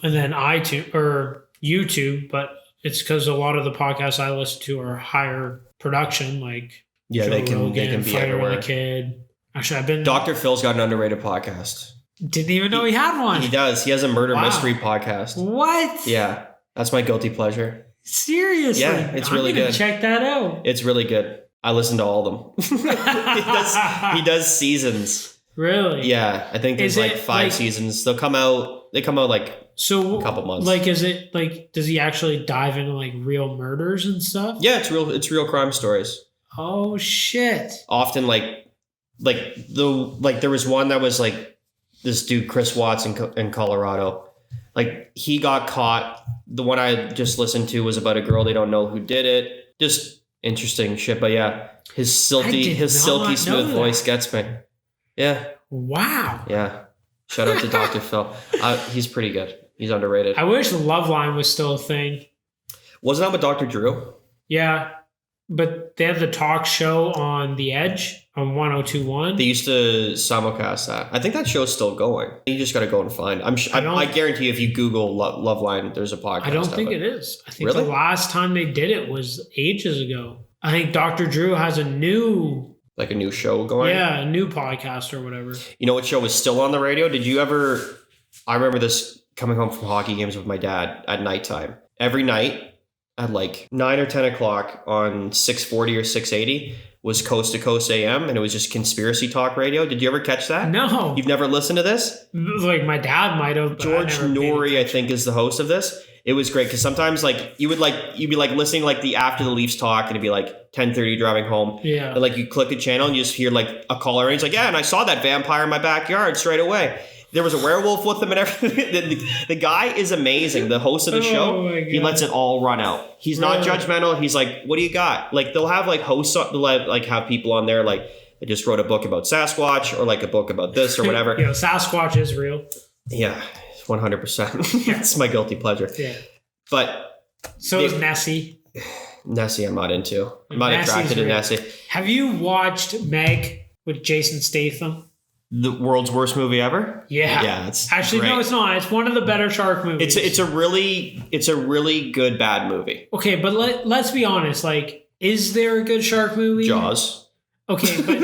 and then iTunes or YouTube. But it's because a lot of the podcasts I listen to are higher production, like Joe they can be Fighter everywhere. with a Kid. Actually, I've been. Dr. Phil's got an underrated podcast. Didn't even know he had one. He does. He has a murder mystery podcast. What? Yeah, that's my guilty pleasure. Seriously? Yeah, it's really good. Check that out. It's really good. I listen to all of them. he does seasons. Really? Yeah, I think there's like 5 seasons. They come out like a couple months. Like, is it like, does he actually dive into like real murders and stuff? Yeah, it's real crime stories. Oh shit. Often there was one that was like this dude Chris Watts in Colorado. Like he got caught. The one I just listened to was about a girl they don't know who did it. Just interesting shit. But yeah, his silky smooth voice gets me. Yeah. Wow. Yeah. Shout out to Dr. Phil. He's pretty good. He's underrated. I wish the Loveline was still a thing. Wasn't that with Dr. Drew? Yeah. But they have the talk show on The Edge on 102.1. They used to simulcast that. I think that show's still going. You just got to go and find. I guarantee if you Google Loveline, there's a podcast. I don't think it is. I think really? The last time they did it was ages ago. I think Dr. Drew has a new show going. Yeah, a new podcast or whatever. You know what show was still on the radio? Did you ever? I remember this coming home from hockey games with my dad at nighttime. Every night at like 9 or 10 o'clock on 640 or 680 was Coast to Coast AM, and it was just conspiracy talk radio. Did you ever catch that? No. You've never listened to this? Like my dad might have. George Norrie, I think, is the host of this. It was great because sometimes like you'd be like listening like the after the Leafs talk, and it'd be like 10:30 driving home. Yeah. And like you click a channel and you just hear like a caller, and he's like, "Yeah, and I saw that vampire in my backyard straight away." There was a werewolf with him and everything. The guy is amazing. The host of the show, he lets it all run out. He's not judgmental. He's like, "What do you got?" Like they'll have like hosts, like have people on there like they just wrote a book about Sasquatch or like a book about this or whatever. Sasquatch is real. Yeah, 100%. It's my guilty pleasure. Yeah. But so is Nessie. Nessie, I'm not into. I'm not attracted to Nessie. Have you watched Meg with Jason Statham? The world's worst movie ever? Yeah. Yeah, it's actually great. No, it's not. It's one of the better shark movies. It's a really good bad movie. Okay, but let's be honest. Like, is there a good shark movie? Jaws. Okay, but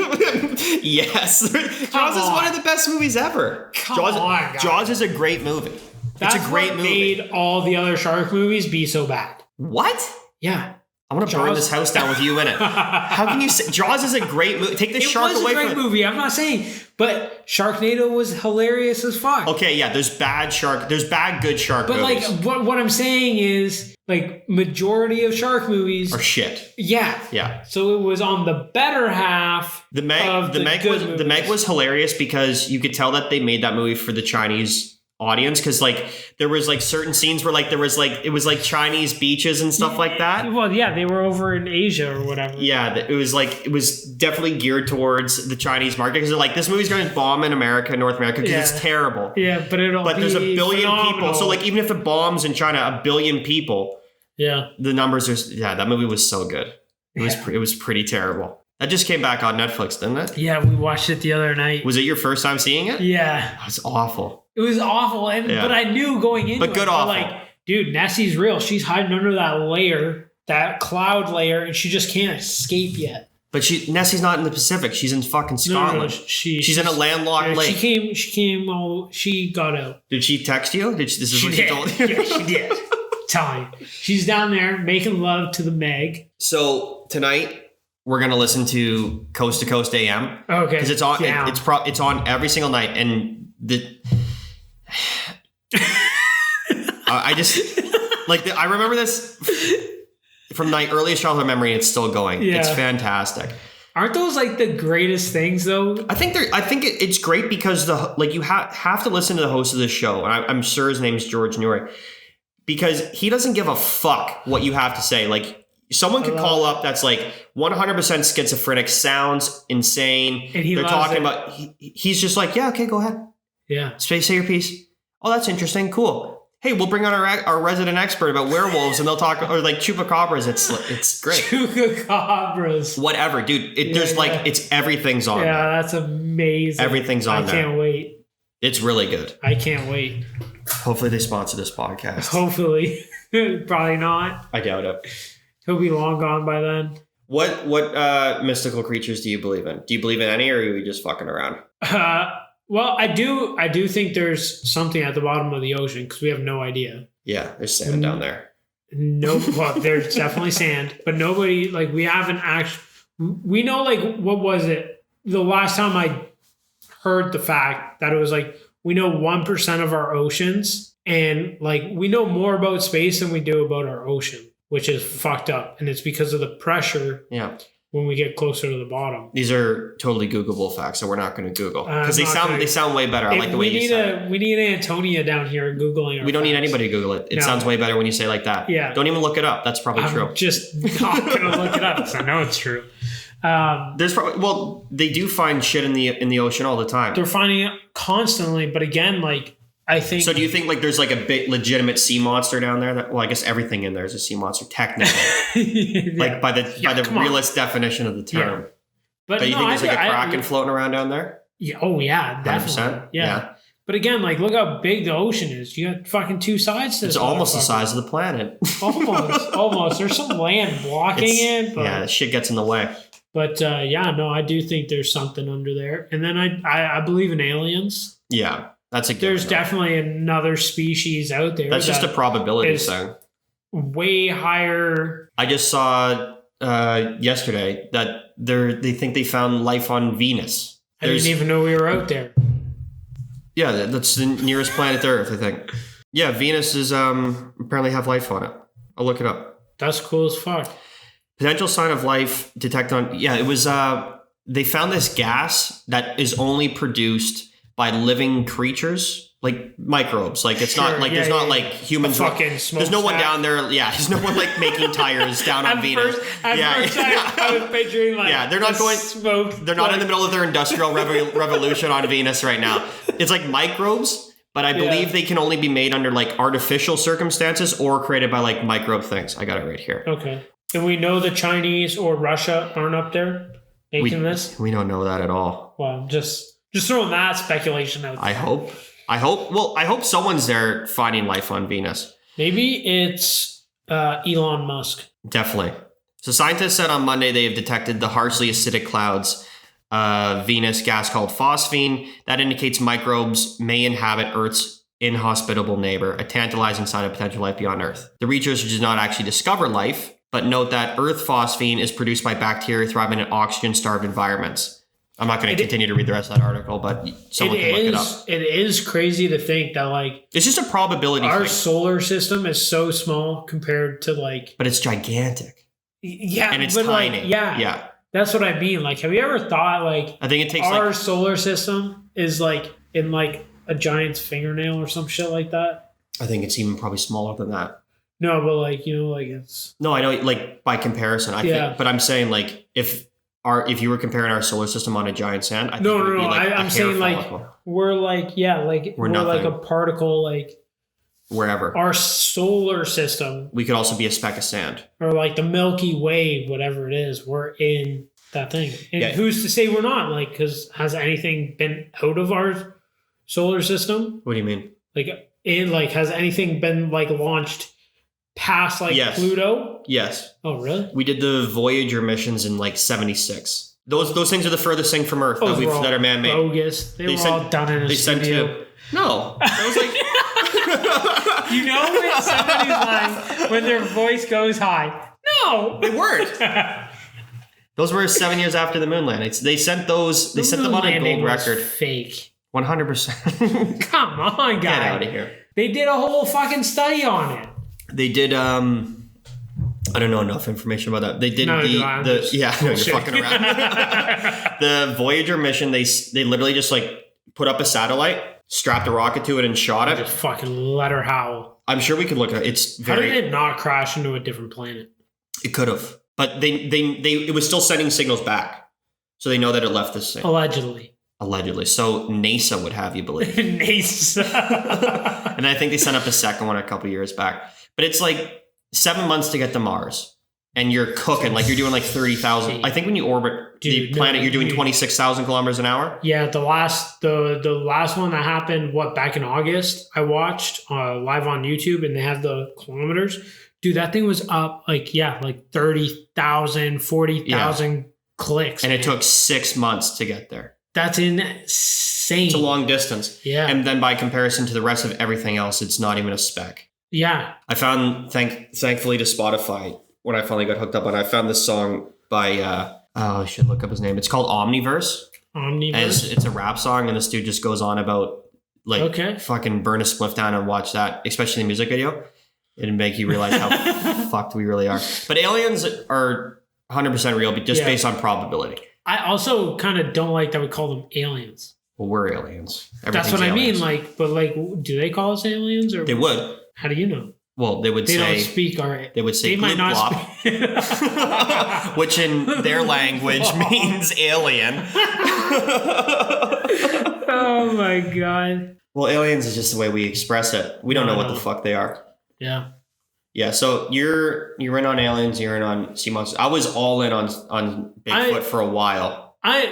yes, Jaws is one of the best movies ever. Jaws is a great movie. It's a great movie. Made all the other shark movies be so bad. What? Yeah. I want to burn this house down with you in it. How can you say Jaws is a great movie? Take the shark away from it. It was a great movie. I'm not saying, but Sharknado was hilarious as fuck. Okay, yeah. There's bad good shark movies. But like, what I'm saying is, like, majority of shark movies are shit. Yeah. Yeah. So it was on the better half. The Meg was hilarious because you could tell that they made that movie for the Chinese audience because like there was like certain scenes where like there was like it was like Chinese beaches and stuff like that. Well, yeah, they were over in Asia or whatever. Yeah, it was definitely geared towards the Chinese market because they're like, this movie's going to bomb in America, North America, because it's terrible. Yeah, but there's a billion phenomenal. people, so like even if it bombs in China, a billion people. Yeah, the numbers are. Yeah, that movie was so good. It was pretty terrible. That just came back on Netflix, didn't it? Yeah, we watched it the other night. Was it your first time seeing it? Yeah, it was awful. It was awful, but I knew going into it. But good awful. Like, dude, Nessie's real. She's hiding under that layer, that cloud layer, and she just can't escape yet. But Nessie's not in the Pacific. She's in fucking Scotland. No, she's in a landlocked lake. She got out. Did she text you? This is what she told you? Yeah, she did. Tell you. She's down there making love to the Meg. So tonight we're gonna listen to Coast AM. Okay. Because it's on. It's on every single night, and I just like I remember this. from my earliest childhood memory, it's still going. Yeah. It's fantastic. Aren't those like the greatest things though? I think it's great because you have to listen to the host of this show, and I'm sure his name's George Newry, because he doesn't give a fuck what you have to say. Like, someone could call up that's like 100% schizophrenic, sounds insane. And they're talking about. He's just like, yeah, okay, go ahead. Yeah. Say your piece. Oh, that's interesting. Cool. Hey, we'll bring on our resident expert about werewolves, and they'll talk, or like chupacabras. It's great. Chupacabras. Whatever, dude. It's everything's on. Yeah, there. that's amazing. Everything's on there. I can't wait. It's really good. I can't wait. Hopefully they sponsor this podcast. Hopefully. Probably not. I doubt it. He'll be long gone by then. What mystical creatures do you believe in? Do you believe in any, or are you just fucking around? Well, I do think there's something at the bottom of the ocean because we have no idea. Yeah, there's sand down there. No, well, there's definitely sand, but nobody, like, we haven't actually, we know, like, what was it? The last time I heard the fact that it was like, we know 1% of our oceans, and like, we know more about space than we do about our ocean, which is fucked up. And it's because of the pressure. Yeah. When we get closer to the bottom. These are totally Googleable facts, so we're not going to Google because they sound way better. I like the way you say it. We need Antonia down here Googling. We don't need anybody to Google it. It sounds way better when you say it like that. Yeah. Don't even look it up. That's probably true. I'm just not going to look it up because I know it's true. There's probably they do find shit in the ocean all the time. They're finding it constantly, but again, like, I think. So do you think like there's like a big legitimate sea monster down there? Well, I guess everything in there is a sea monster technically, yeah. like by the realist definition of the term. Yeah. But you think there's like a kraken floating around down there? Yeah. Oh yeah, definitely. 100%? Yeah. But again, like, look how big the ocean is. You got fucking two sides to this. It's almost the size of the planet. Almost. There's some land blocking it. But, yeah, shit gets in the way. But I do think there's something under there. And then I believe in aliens. Yeah. There's definitely another species out there. That's just a probability thing. Way higher. I just saw yesterday that they think they found life on Venus. I didn't even know we were out there. Yeah, that's the nearest planet to Earth, I think. Yeah, Venus is apparently have life on it. I'll look it up. That's cool as fuck. Potential sign of life detected on. Yeah, it was. They found this gas that is only produced by living creatures, like microbes. Like it's not like there's not like humans. There's no one down there. Yeah, there's no one like making tires down on Venus. I was picturing like they're not going smoke. They're not in the middle of their industrial revolution on Venus right now. It's like microbes, but I believe they can only be made under like artificial circumstances or created by like microbe things. I got it right here. Okay, and we know the Chinese or Russia aren't up there making this. We don't know that at all. Well, just throwing that speculation out there. I hope. Well, I hope someone's there finding life on Venus. Maybe it's Elon Musk. Definitely. So scientists said on Monday they have detected the harshly acidic clouds Venus gas called phosphine that indicates microbes may inhabit Earth's inhospitable neighbor, a tantalizing sign of potential life beyond Earth. The researchers did not actually discover life, but note that Earth phosphine is produced by bacteria thriving in oxygen-starved environments. I'm not going to continue to read the rest of that article, but someone can look it up. It is crazy to think that like it's just a probability. Our solar system is so small compared to like, but it's gigantic. Yeah, and it's tiny. Like, yeah. That's what I mean. Like, have you ever thought like I think it takes our solar system is like in like a giant's fingernail or some shit like that? I think it's even probably smaller than that. No, but like like it's. No, I know. Like by comparison, I think. But I'm saying like if you were comparing our solar system on a giant sand, I think it would be like I'm saying like we're like we're like a particle like wherever. Our solar system. We could also be a speck of sand. Or like the Milky Way, whatever it is, we're in that thing. And who's to say we're not? Like, because has anything been out of our solar system? What do you mean? Like, has anything been like launched past like Pluto? Yes. Oh, really? We did the Voyager missions in like 76. Those things are the furthest thing from Earth that are man-made. Bogus. They were all done in a studio. No. I was like... You know when somebody's lying when their voice goes high? No. They weren't. Those were 7 years after the moon landing. They sent those... They sent them on a gold record. Fake. 100%. Come on, guys. Get out of here. They did a whole fucking study on it. They did... I don't know enough information about that. They did No, the I'm just yeah, no, you're bullshit. fucking around. The Voyager mission, they literally just like put up a satellite, strapped a rocket to it, and shot it. Just fucking let her howl. I'm sure we could look at it. It's How very. did it not crash into a different planet? It could have, but they it was still sending signals back, so they know that it left this thing Allegedly. allegedly. So NASA would have you believe, NASA. and I think they sent up a second one a couple years back. But it's like 7 months to get to Mars, and you're cooking like you're doing like 30,000. I think when you orbit the Dude, planet, no, you're doing dude. 26,000 kilometers an hour. Yeah, the last one that happened, back in August, I watched live on YouTube, and they have the kilometers. Dude, that thing was up like 30,000, 40,000 clicks. And man. it took 6 months to get there. That's insane. It's a long distance. Yeah. And then by comparison to the rest of everything else, it's not even a speck. Yeah. I found, thankfully to Spotify, when I finally got hooked up on it, I found this song by, I should look up his name. It's called Omniverse. Omniverse. It's a rap song, and this dude just goes on about, like, Okay. fucking burn a spliff down and watch that, especially the music video. It'd make you realize how fucked we really are. But aliens are 100% real, but just based on probability. I also kind of don't like that we call them aliens. Well, we're aliens. That's what I mean. Like, but like, do they call us aliens, or They would. How do you know? Well, they would They say... don't speak. All right. They would say They might bloop not blop, speak. which in their language means alien. Oh my god. Well, aliens is just the way we express it. We don't know what the fuck they are. Yeah. Yeah, so you're in on aliens, you're in on sea monsters. I was all in on Bigfoot for a while. I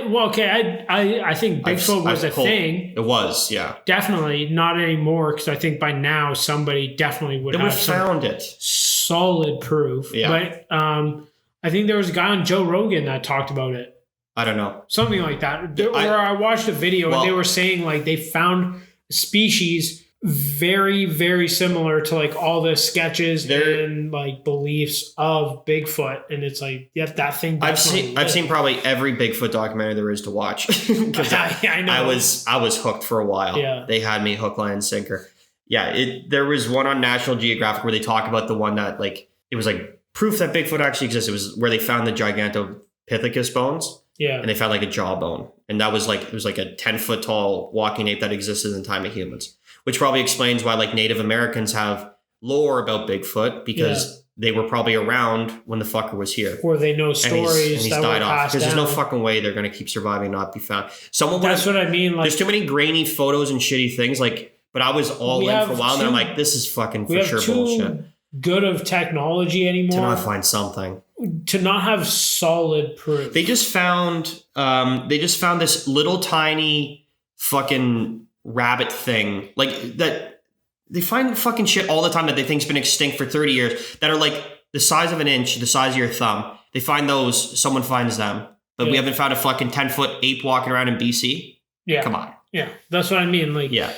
think Bigfoot was a thing. It was, yeah. Definitely not anymore, because I think by now somebody definitely would They have would have found it. solid proof. Yeah. But I think there was a guy on Joe Rogan that talked about it. I don't know. Something like that. Or I watched a video and they were saying like they found a species very, very similar to like all the sketches and like beliefs of Bigfoot. And it's like, yeah, that thing. I've seen probably every Bigfoot documentary there is to watch. Because I know. I was hooked for a while. Yeah. They had me hook, line, and sinker. Yeah, there was one on National Geographic where they talk about the one that like it was like proof that Bigfoot actually exists. It was where they found the Gigantopithecus bones. Yeah. And they found like a jawbone. And that was like, it was like a 10-foot tall walking ape that existed in the time of humans, which probably explains why like Native Americans have lore about Bigfoot, because they were probably around when the fucker was here. Or they know stories and he's that died were off. passed Because down. there's no fucking way they're going to keep surviving and not be found. That's what I mean. Like, there's too many grainy photos and shitty things. Like, but I was all in for a while, and then I'm like, this is fucking for sure bullshit. Good of technology anymore. To not find something. To not have solid proof. They just found this little tiny fucking rabbit thing. Like that they find fucking shit all the time that they think's been extinct for 30 years that are like the size of an inch, the size of your thumb. They find those, someone finds them. But we haven't found a fucking 10-foot ape walking around in BC. Yeah. Come on. Yeah. That's what I mean. Like, yeah.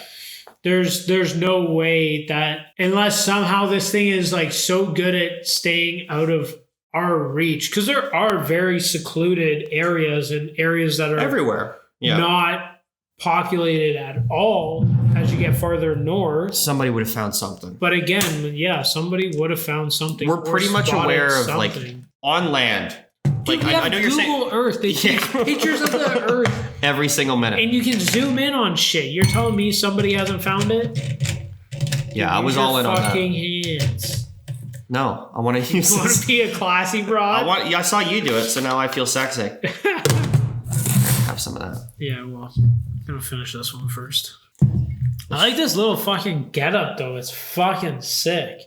There's no way that unless somehow this thing is like so good at staying out of our reach, because there are very secluded areas and areas that are everywhere. Yeah. Not populated at all as you get farther north. Somebody would have found something. But again, yeah, somebody would have found something. We're pretty much aware of something. Like on land. Dude, like we have I know you're saying Google Earth. They take pictures of the Earth every single minute, and you can zoom in on shit. You're telling me somebody hasn't found it? Yeah, I was all in on that. Fucking hands. No, I want to use. You want to be a classy broad? I saw you do it, so now I feel sexy. Have some of that. Yeah, well, I'm gonna finish this one first. I like this little fucking getup though. It's fucking sick.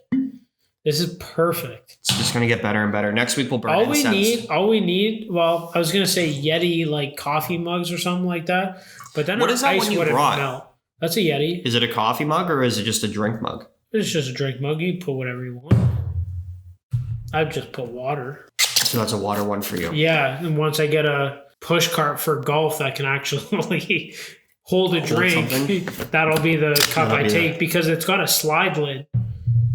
This is perfect. It's just gonna get better and better. Next week we'll burn all incense. we need. Well, I was gonna say Yeti like coffee mugs or something like that, but then what our is that ice one you wouldn't brought? melt. That's a Yeti. Is it a coffee mug or is it just a drink mug? It's just a drink mug. You can put whatever you want. I've just put water. So that's a water one for you. Yeah, and once I get a push cart for golf that can actually hold a drink, that'll be the cup I take because it's got a slide lid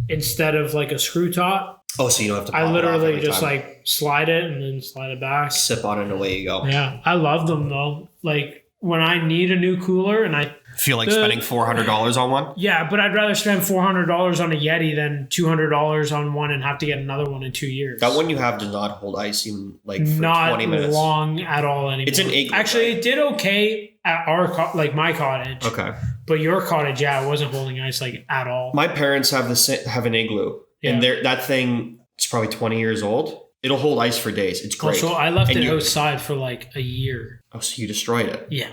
instead of like a screw top. Oh, so you don't have to pop I it off literally every just time. like slide it and then slide it back. Sip on it and away you go. Yeah, I love them though. Like when I need a new cooler and I Feel like spending $400 on one? Yeah, but I'd rather spend $400 on a Yeti than $200 on one and have to get another one in 2 years. That one you have does not hold ice even like for Not 20 minutes. long at all anymore. It's an igloo. Actually, it did okay at our my cottage. Okay. But your cottage, yeah, it wasn't holding ice like at all. My parents have an igloo, and that thing is probably 20 years old. It'll hold ice for days. It's great. Also, I left it outside for like a year. Oh, so you destroyed it? Yeah.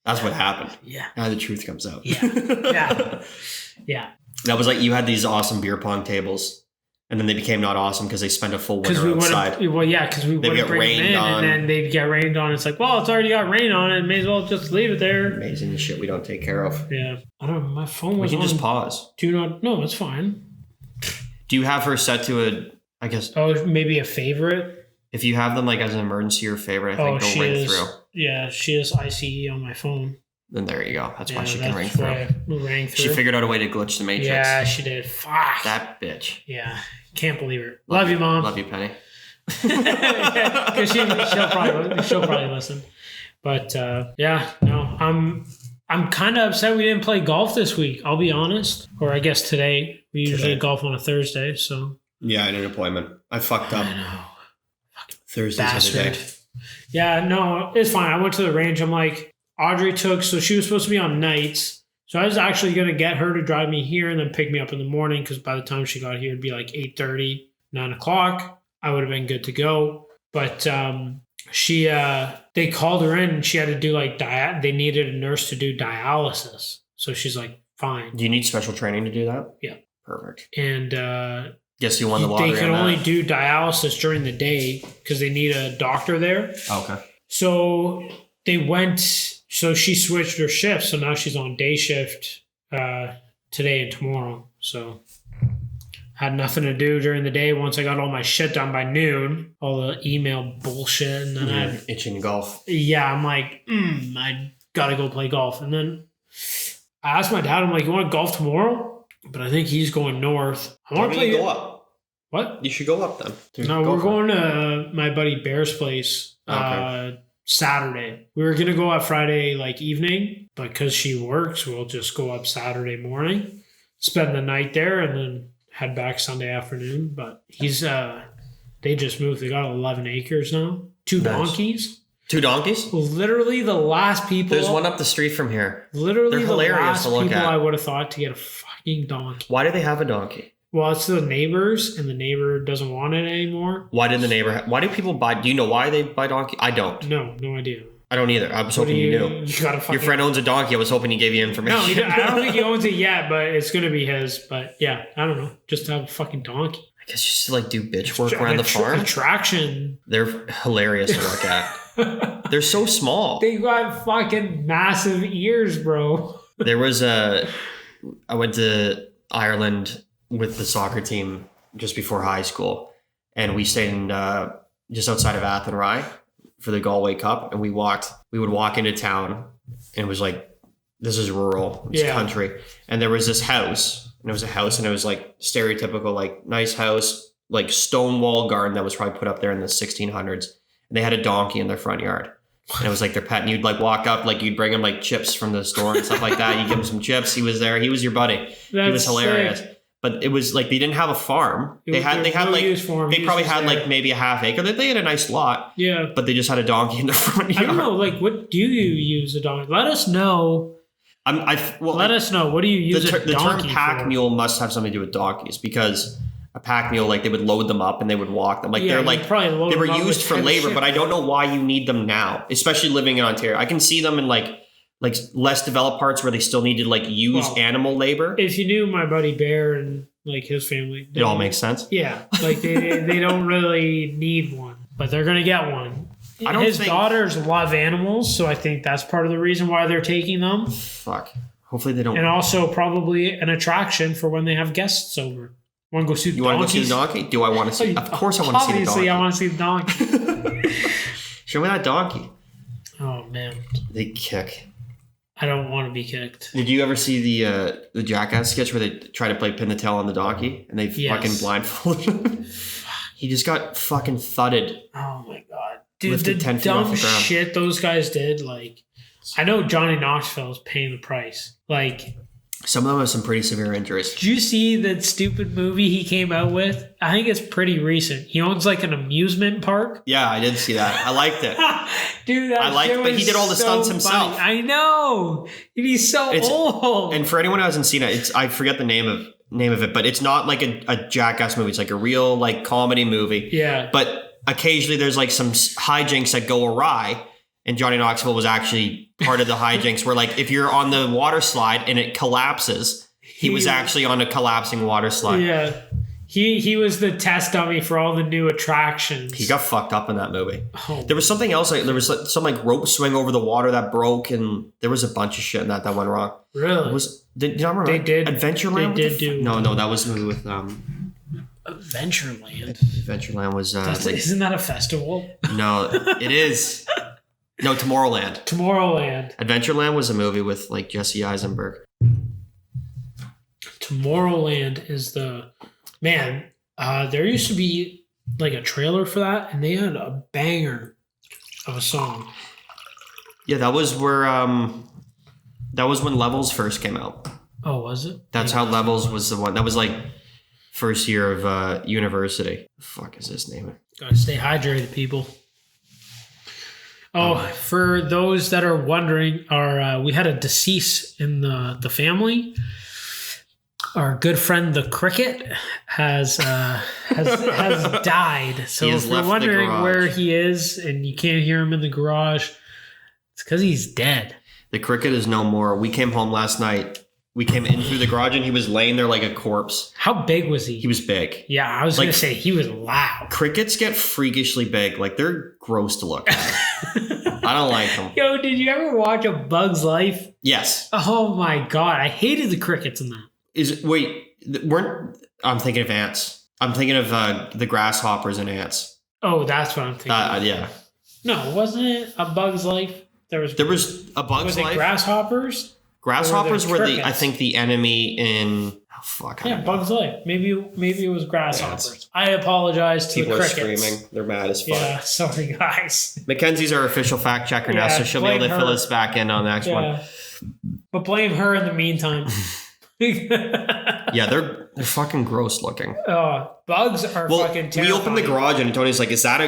That's what happened. Yeah. Now the truth comes out. Yeah. Yeah. Yeah. That was like you had these awesome beer pong tables, and then they became not awesome because they spent a full winter outside. Well, yeah, because we wouldn't bring them in, and then they'd get rained on. It's like, well, it's already got rain on it. May as well just leave it there. Amazing shit we don't take care of. Yeah. I don't know. My phone was We can on. just pause. No, it's fine. Do you have her set to a, I guess... Oh, maybe a favorite? If you have them like as an emergency or favorite, I think they'll ring through. Yeah, she has ICE on my phone. Then there you go. That's why she can ring through. Rang through. She figured out a way to glitch the Matrix. Yeah, she did. Fuck. That bitch. Yeah. Can't believe her. Love you, Mom. Love you, Penny. Because she'll probably listen. But yeah, no, I'm kind of upset we didn't play golf this week. I'll be honest. Or I guess today. We usually golf on a Thursday, so. Yeah, I had an appointment. I fucked up. I know. Thursday's the day. Yeah, no, it's fine. I went to the range. I'm like, Audrey so she was supposed to be on nights. So I was actually going to get her to drive me here and then pick me up in the morning because by the time she got here, it'd be like 8:30, 9 o'clock. I would have been good to go. But they called her in and she had to do like they needed a nurse to do dialysis. So she's like, fine. Do you need special training to do that? Yeah. Perfect. And guess you won the lottery. They can only do dialysis during the day because they need a doctor there. Okay. So they went. So she switched her shift. So now she's on day shift today and tomorrow. So had nothing to do during the day. Once I got all my shit done by noon, all the email bullshit, and then itching golf. Yeah, I'm like, I gotta go play golf. And then I asked my dad, I'm like, you want to golf tomorrow? But I think he's going north. I want to play. Go up. What? You should go up then. No, we're going to my buddy Bear's place Saturday. We were gonna go up Friday like evening, but because she works, we'll just go up Saturday morning, spend the night there, and then head back Sunday afternoon. But he's they just moved. They got 11 acres now. 2 donkeys. 2 donkeys? Literally the last people. There's one up the street from here. Literally they're hilarious the last to look people at. I would have thought to get a fucking donkey. Why do they have a donkey? Well, it's the neighbors, and the neighbor doesn't want it anymore. Why did the neighbor? Why do people buy? Do you know why they buy donkey? I don't. No idea. I don't either. I was hoping you knew. Your friend owns a donkey. I was hoping he gave you information. No, I don't think he owns it yet, but it's going to be his. But yeah, I don't know. Just to have a fucking donkey. I guess just to like do bitch work around the farm. Attraction. They're hilarious to look at. They're so small. They got fucking massive ears, bro. There was I went to Ireland with the soccer team just before high school, and we stayed in just outside of Athenry for the Galway Cup, and we would walk into town, and it was like, this is rural, it's country, and there was this house, and it was a house, and it was like stereotypical, like nice house, like stone wall garden that was probably put up there in the 1600s, and they had a donkey in their front yard. And it was like their pet, and you'd like walk up, like you'd bring him like chips from the store and stuff like that. You give him some chips. He was there. He was your buddy. He was hilarious. Sick. But it was like they didn't have a farm. They probably had like maybe a half acre. They had a nice lot. Yeah. But they just had a donkey in the front yard. I don't know. Like, what do you use a donkey? Let us know. Let us know. What do you use a donkey for? The term pack mule must have something to do with donkeys because a pack mule, like they would load them up and they would walk them. Like they're like they were used for labor, but I don't know why you need them now, especially living in Ontario. I can see them in like less developed parts where they still needed like use animal labor. If you knew my buddy Bear and like his family, it all makes sense. Yeah, like they don't really need one, but they're gonna get one. His daughters love animals, so I think that's part of the reason why they're taking them. Fuck. Hopefully they don't. And also probably an attraction for when they have guests over. Want to go see the donkeys? You want to go see the donkey? Do I want to see? Of course I want to see the donkey. Obviously I want to see the donkey. Show me that donkey. Oh man. They kick. I don't want to be kicked. Did you ever see the Jackass sketch where they try to play pin the tail on the donkey and they fucking blindfolded him? He just got fucking thudded. Oh my god. Dude, the dumb shit those guys did, like I know Johnny Knoxville is paying the price. Like, some of them have some pretty severe injuries. did you see that stupid movie he came out with? I think it's pretty recent. He owns like an amusement park. Yeah, I did see that. I liked it. Dude, that I liked, shit but he was did all the so stunts funny. himself. I know. And he's so old. And for anyone who hasn't seen it, I forget the name of it, but it's not like a Jackass movie. It's like a real like comedy movie. Yeah. But occasionally there's like some hijinks that go awry, and Johnny Knoxville was actually part of the hijinks where like if you're on the water slide and it collapses, he was actually on a collapsing water slide. Yeah. He was the test dummy for all the new attractions. He got fucked up in that movie. Oh. There was something else. Like, there was like, some like rope swing over the water that broke, and there was a bunch of shit in that went wrong. Really? Did you not remember? They did. Adventureland? They did do. No, that was the movie with Adventureland. Adventureland was Isn't that a festival? no, it is. No, Tomorrowland. Tomorrowland. Adventureland was a movie with like Jesse Eisenberg. Tomorrowland is the man. There used to be like a trailer for that, and they had a banger of a song. Yeah, that was where that was when Levels first came out. Oh, was it? That's how Levels was the one. That was like first year of university. The fuck is his name? Gotta stay hydrated, people. Oh, for those that are wondering, we had a decease in the family. Our good friend the cricket has died. So He has if you're left the wondering garage. where he is and you can't hear him in the garage, it's because he's dead. The cricket is no more. We came home last night. We came in through the garage and he was laying there like a corpse. How big was he? He was big. Yeah, I was Like- gonna say he was loud. Crickets get freakishly big. Like they're gross to look at. I don't like them. Yo, did you ever watch A Bug's Life? Yes. Oh my god, I hated the crickets in that. I'm thinking of ants. I'm thinking of the grasshoppers and ants. Oh, that's what I'm thinking. Yeah. No, wasn't it A Bug's Life? There was A Bug's was it Life. grasshoppers? Grasshoppers Or were were they I crickets? think the enemy in. Oh fuck! I Yeah, don't know. Bug's Life. Maybe it was grasshoppers. I apologize to People the are crickets. screaming. They're mad as fuck. Yeah, sorry guys. Mackenzie's our official fact checker now, Yeah, so she'll be able to blame fill her. us back in on the next one. Yeah, but blame her in the meantime. Yeah, they're fucking gross looking. Bugs are Well, fucking we terrifying. opened the garage and Tony's like, "Is that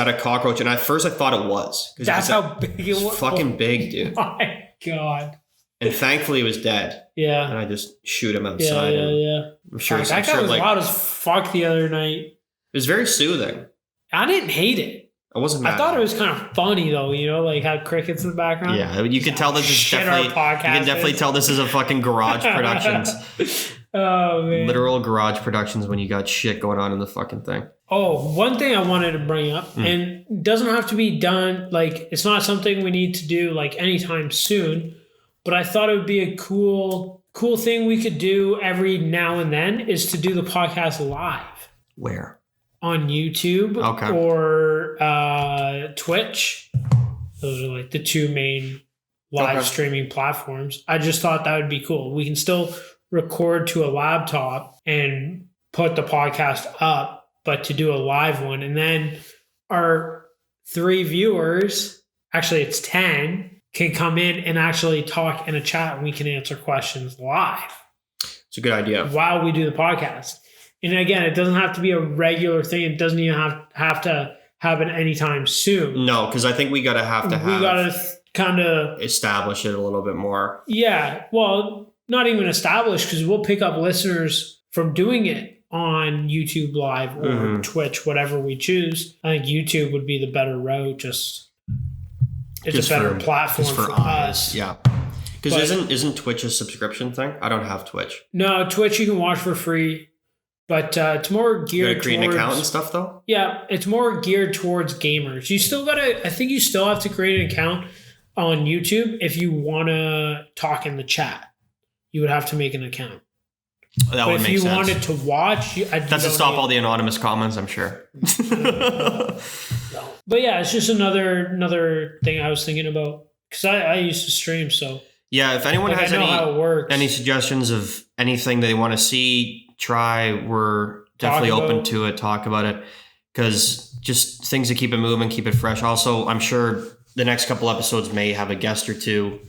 a cockroach?" And at first I thought it was. 'Cause That's it was how big it was. fucking big, dude. Oh my god. And thankfully, it was dead. Yeah. And I just shoot him Yeah, outside. yeah, and yeah. I'm sure. Fuck, I'm that guy sure was like, loud as fuck the other night. it was very soothing. I didn't hate it. I wasn't mad. I thought it was kind of funny though, like had crickets in the background. Yeah, you can tell this is Shit, definitely. our You podcast can definitely is. tell this is a fucking garage productions. Oh man. Literal garage productions when you got shit going on in the fucking thing. Oh, one thing I wanted to bring up, and it doesn't have to be done, like, it's not something we need to do, like, anytime soon, but I thought it would be a cool thing we could do every now and then is to do the podcast live Where? on YouTube Okay. or Twitch. Those are, like, the two main live Okay. streaming platforms. I just thought that would be cool. We can still record to a laptop and put the podcast up, but to do a live one. And then our 3 viewers, actually it's 10, can come in and actually talk in a chat and we can answer questions live It's a good idea. while we do the podcast. And again, it doesn't have to be a regular thing. It doesn't even have to happen anytime soon. No, because I think we gotta have to We got to kind of, establish it a little bit more. yeah, well, not even established because we'll pick up listeners from doing it on YouTube Live or Mhm. Twitch, whatever we choose. I think YouTube would be the better route. It's Just a better for- platform Just for eyes. us. Yeah. Because But- isn't Twitch a subscription thing? I don't have Twitch. No, Twitch you can watch for free, but it's more You geared gotta create towards an account and stuff though? Yeah, it's more geared towards gamers. You still gotta. I think you still have to create an account on YouTube if you want to talk in the chat. You would have to make an account. That But would if make you sense. wanted to watch, That's to stop all the anonymous comments, I'm sure. But yeah, it's just another thing I was thinking about because I used to stream, so Yeah, if anyone like, has I know how it works. any suggestions of anything they want to see, try, we're definitely Talk open about. to it, talk about it. Because just things to keep it moving, keep it fresh. Also, I'm sure the next couple episodes may have a guest or two.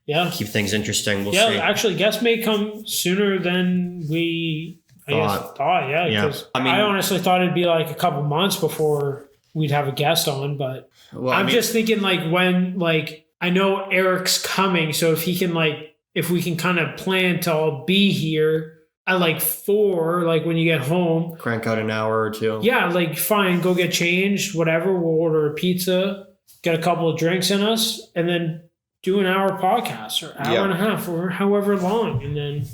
Yeah. Keep things interesting. We'll Yeah, see. actually, guests may come sooner than we thought. Yeah, because I mean- I honestly thought it'd be like a couple months before we'd have a guest on, but Well, I'm just thinking like when, like, I know Eric's coming, so if he can, like, if we can kind of plan to all be here at like 4, like when you get home. crank out an hour or two. Yeah, like fine, go get changed, whatever. We'll order a pizza, get a couple of drinks in us, and then do an hour podcast or hour and a half or however long, and then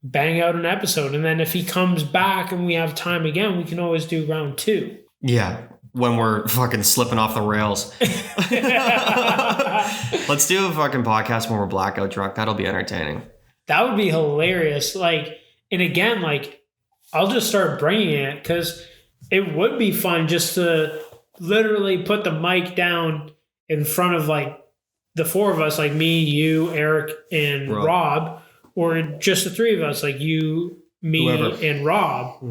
bang out an episode. And then if he comes back and we have time again, we can always do round 2. Yeah. When we're fucking slipping off the rails. Let's do a fucking podcast when we're blackout drunk. That'll be entertaining. That would be hilarious. Like, and again, like, I'll just start bringing it because it would be fun just to literally put the mic down in front of like the 4 of us, like me, you, Eric, and Rob, or just the 3 of us, like you, me, Whoever. and Rob,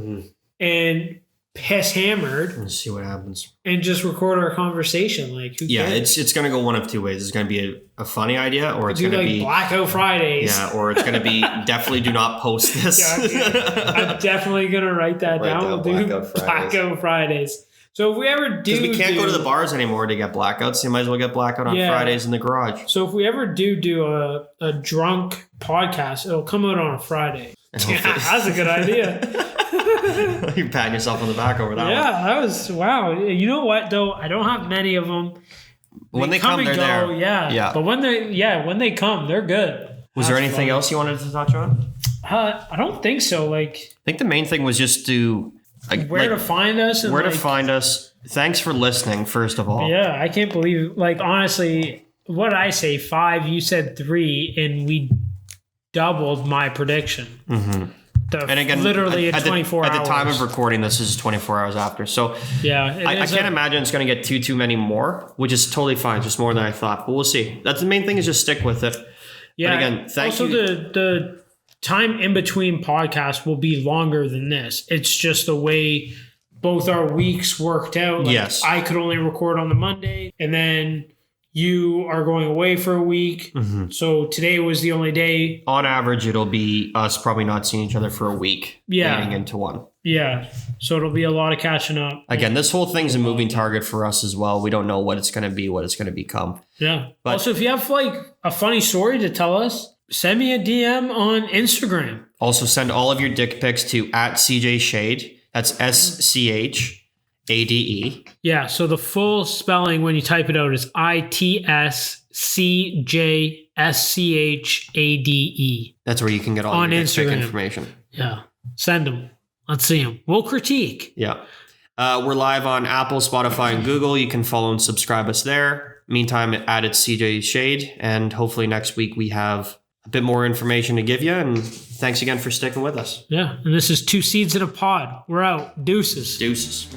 and piss hammered Let's see what happens. and just record our conversation. Like, who Yeah, cares? it's going to go one of two ways. It's going to be a funny idea, or it's Do going to like be Blackout Fridays. yeah, or it's going to be definitely do not post this. Yeah, I'm definitely gonna write that Write down. down We'll do Blackout Fridays. Blackout Fridays. So if we ever do, Because we can't go to the bars anymore to get blackouts. So you might as well get blackout on Yeah. Fridays in the garage. So if we ever do a drunk podcast, it'll come out on a Friday. And Yeah, hopefully- that's a good idea. You're patting yourself on the back over that Yeah, that was wow. You know what though? I don't have many of them. one. When they come, and they're there. Yeah, Yeah. But when they come, they're good. Was there That's anything fun. else you wanted to touch on? I don't think so. Like I think the main thing was just to where to find us and where to like, find us. Thanks for listening, first of all. Yeah, I can't believe, like, honestly, what did I say? 5, you said 3, and we doubled my prediction. Mm-hmm. And again, literally at in 24 at hours. the time of recording this is 24 hours after. So Yeah. I can't imagine it's going to get too many more, which is totally fine. Just more than I thought, but we'll see. That's the main thing, is just stick with it. Yeah. But again, thank also, you. the time in between podcasts will be longer than this. It's just the way both our weeks worked out. Like, Yes. I could only record on the Monday, and then you are going away for a week. Mm-hmm. So today was the only day. On average, it'll be us probably not seeing each other for a week. Yeah. Leading into one. Yeah. So it'll be a lot of catching up. Again, this whole thing's a moving target for us as well. We don't know what it's going to be, what it's going to become. Yeah. But- also, if you have like a funny story to tell us, send me a DM on Instagram. Also, send all of your dick pics to @CJShade. That's SCHADE. Yeah. So the full spelling when you type it out is ITSCJSCHADE. That's where you can get all On your dick pic Instagram. information. Yeah. Send them. Let's see them. We'll critique. Yeah. We're live on Apple, Spotify, and Google. You can follow and subscribe us there. Meantime, add it CJ Shade, and hopefully next week we have a bit more information to give you. And thanks again for sticking with us. Yeah. And this is 2 Seeds in a Pod. We're out. Deuces. Deuces.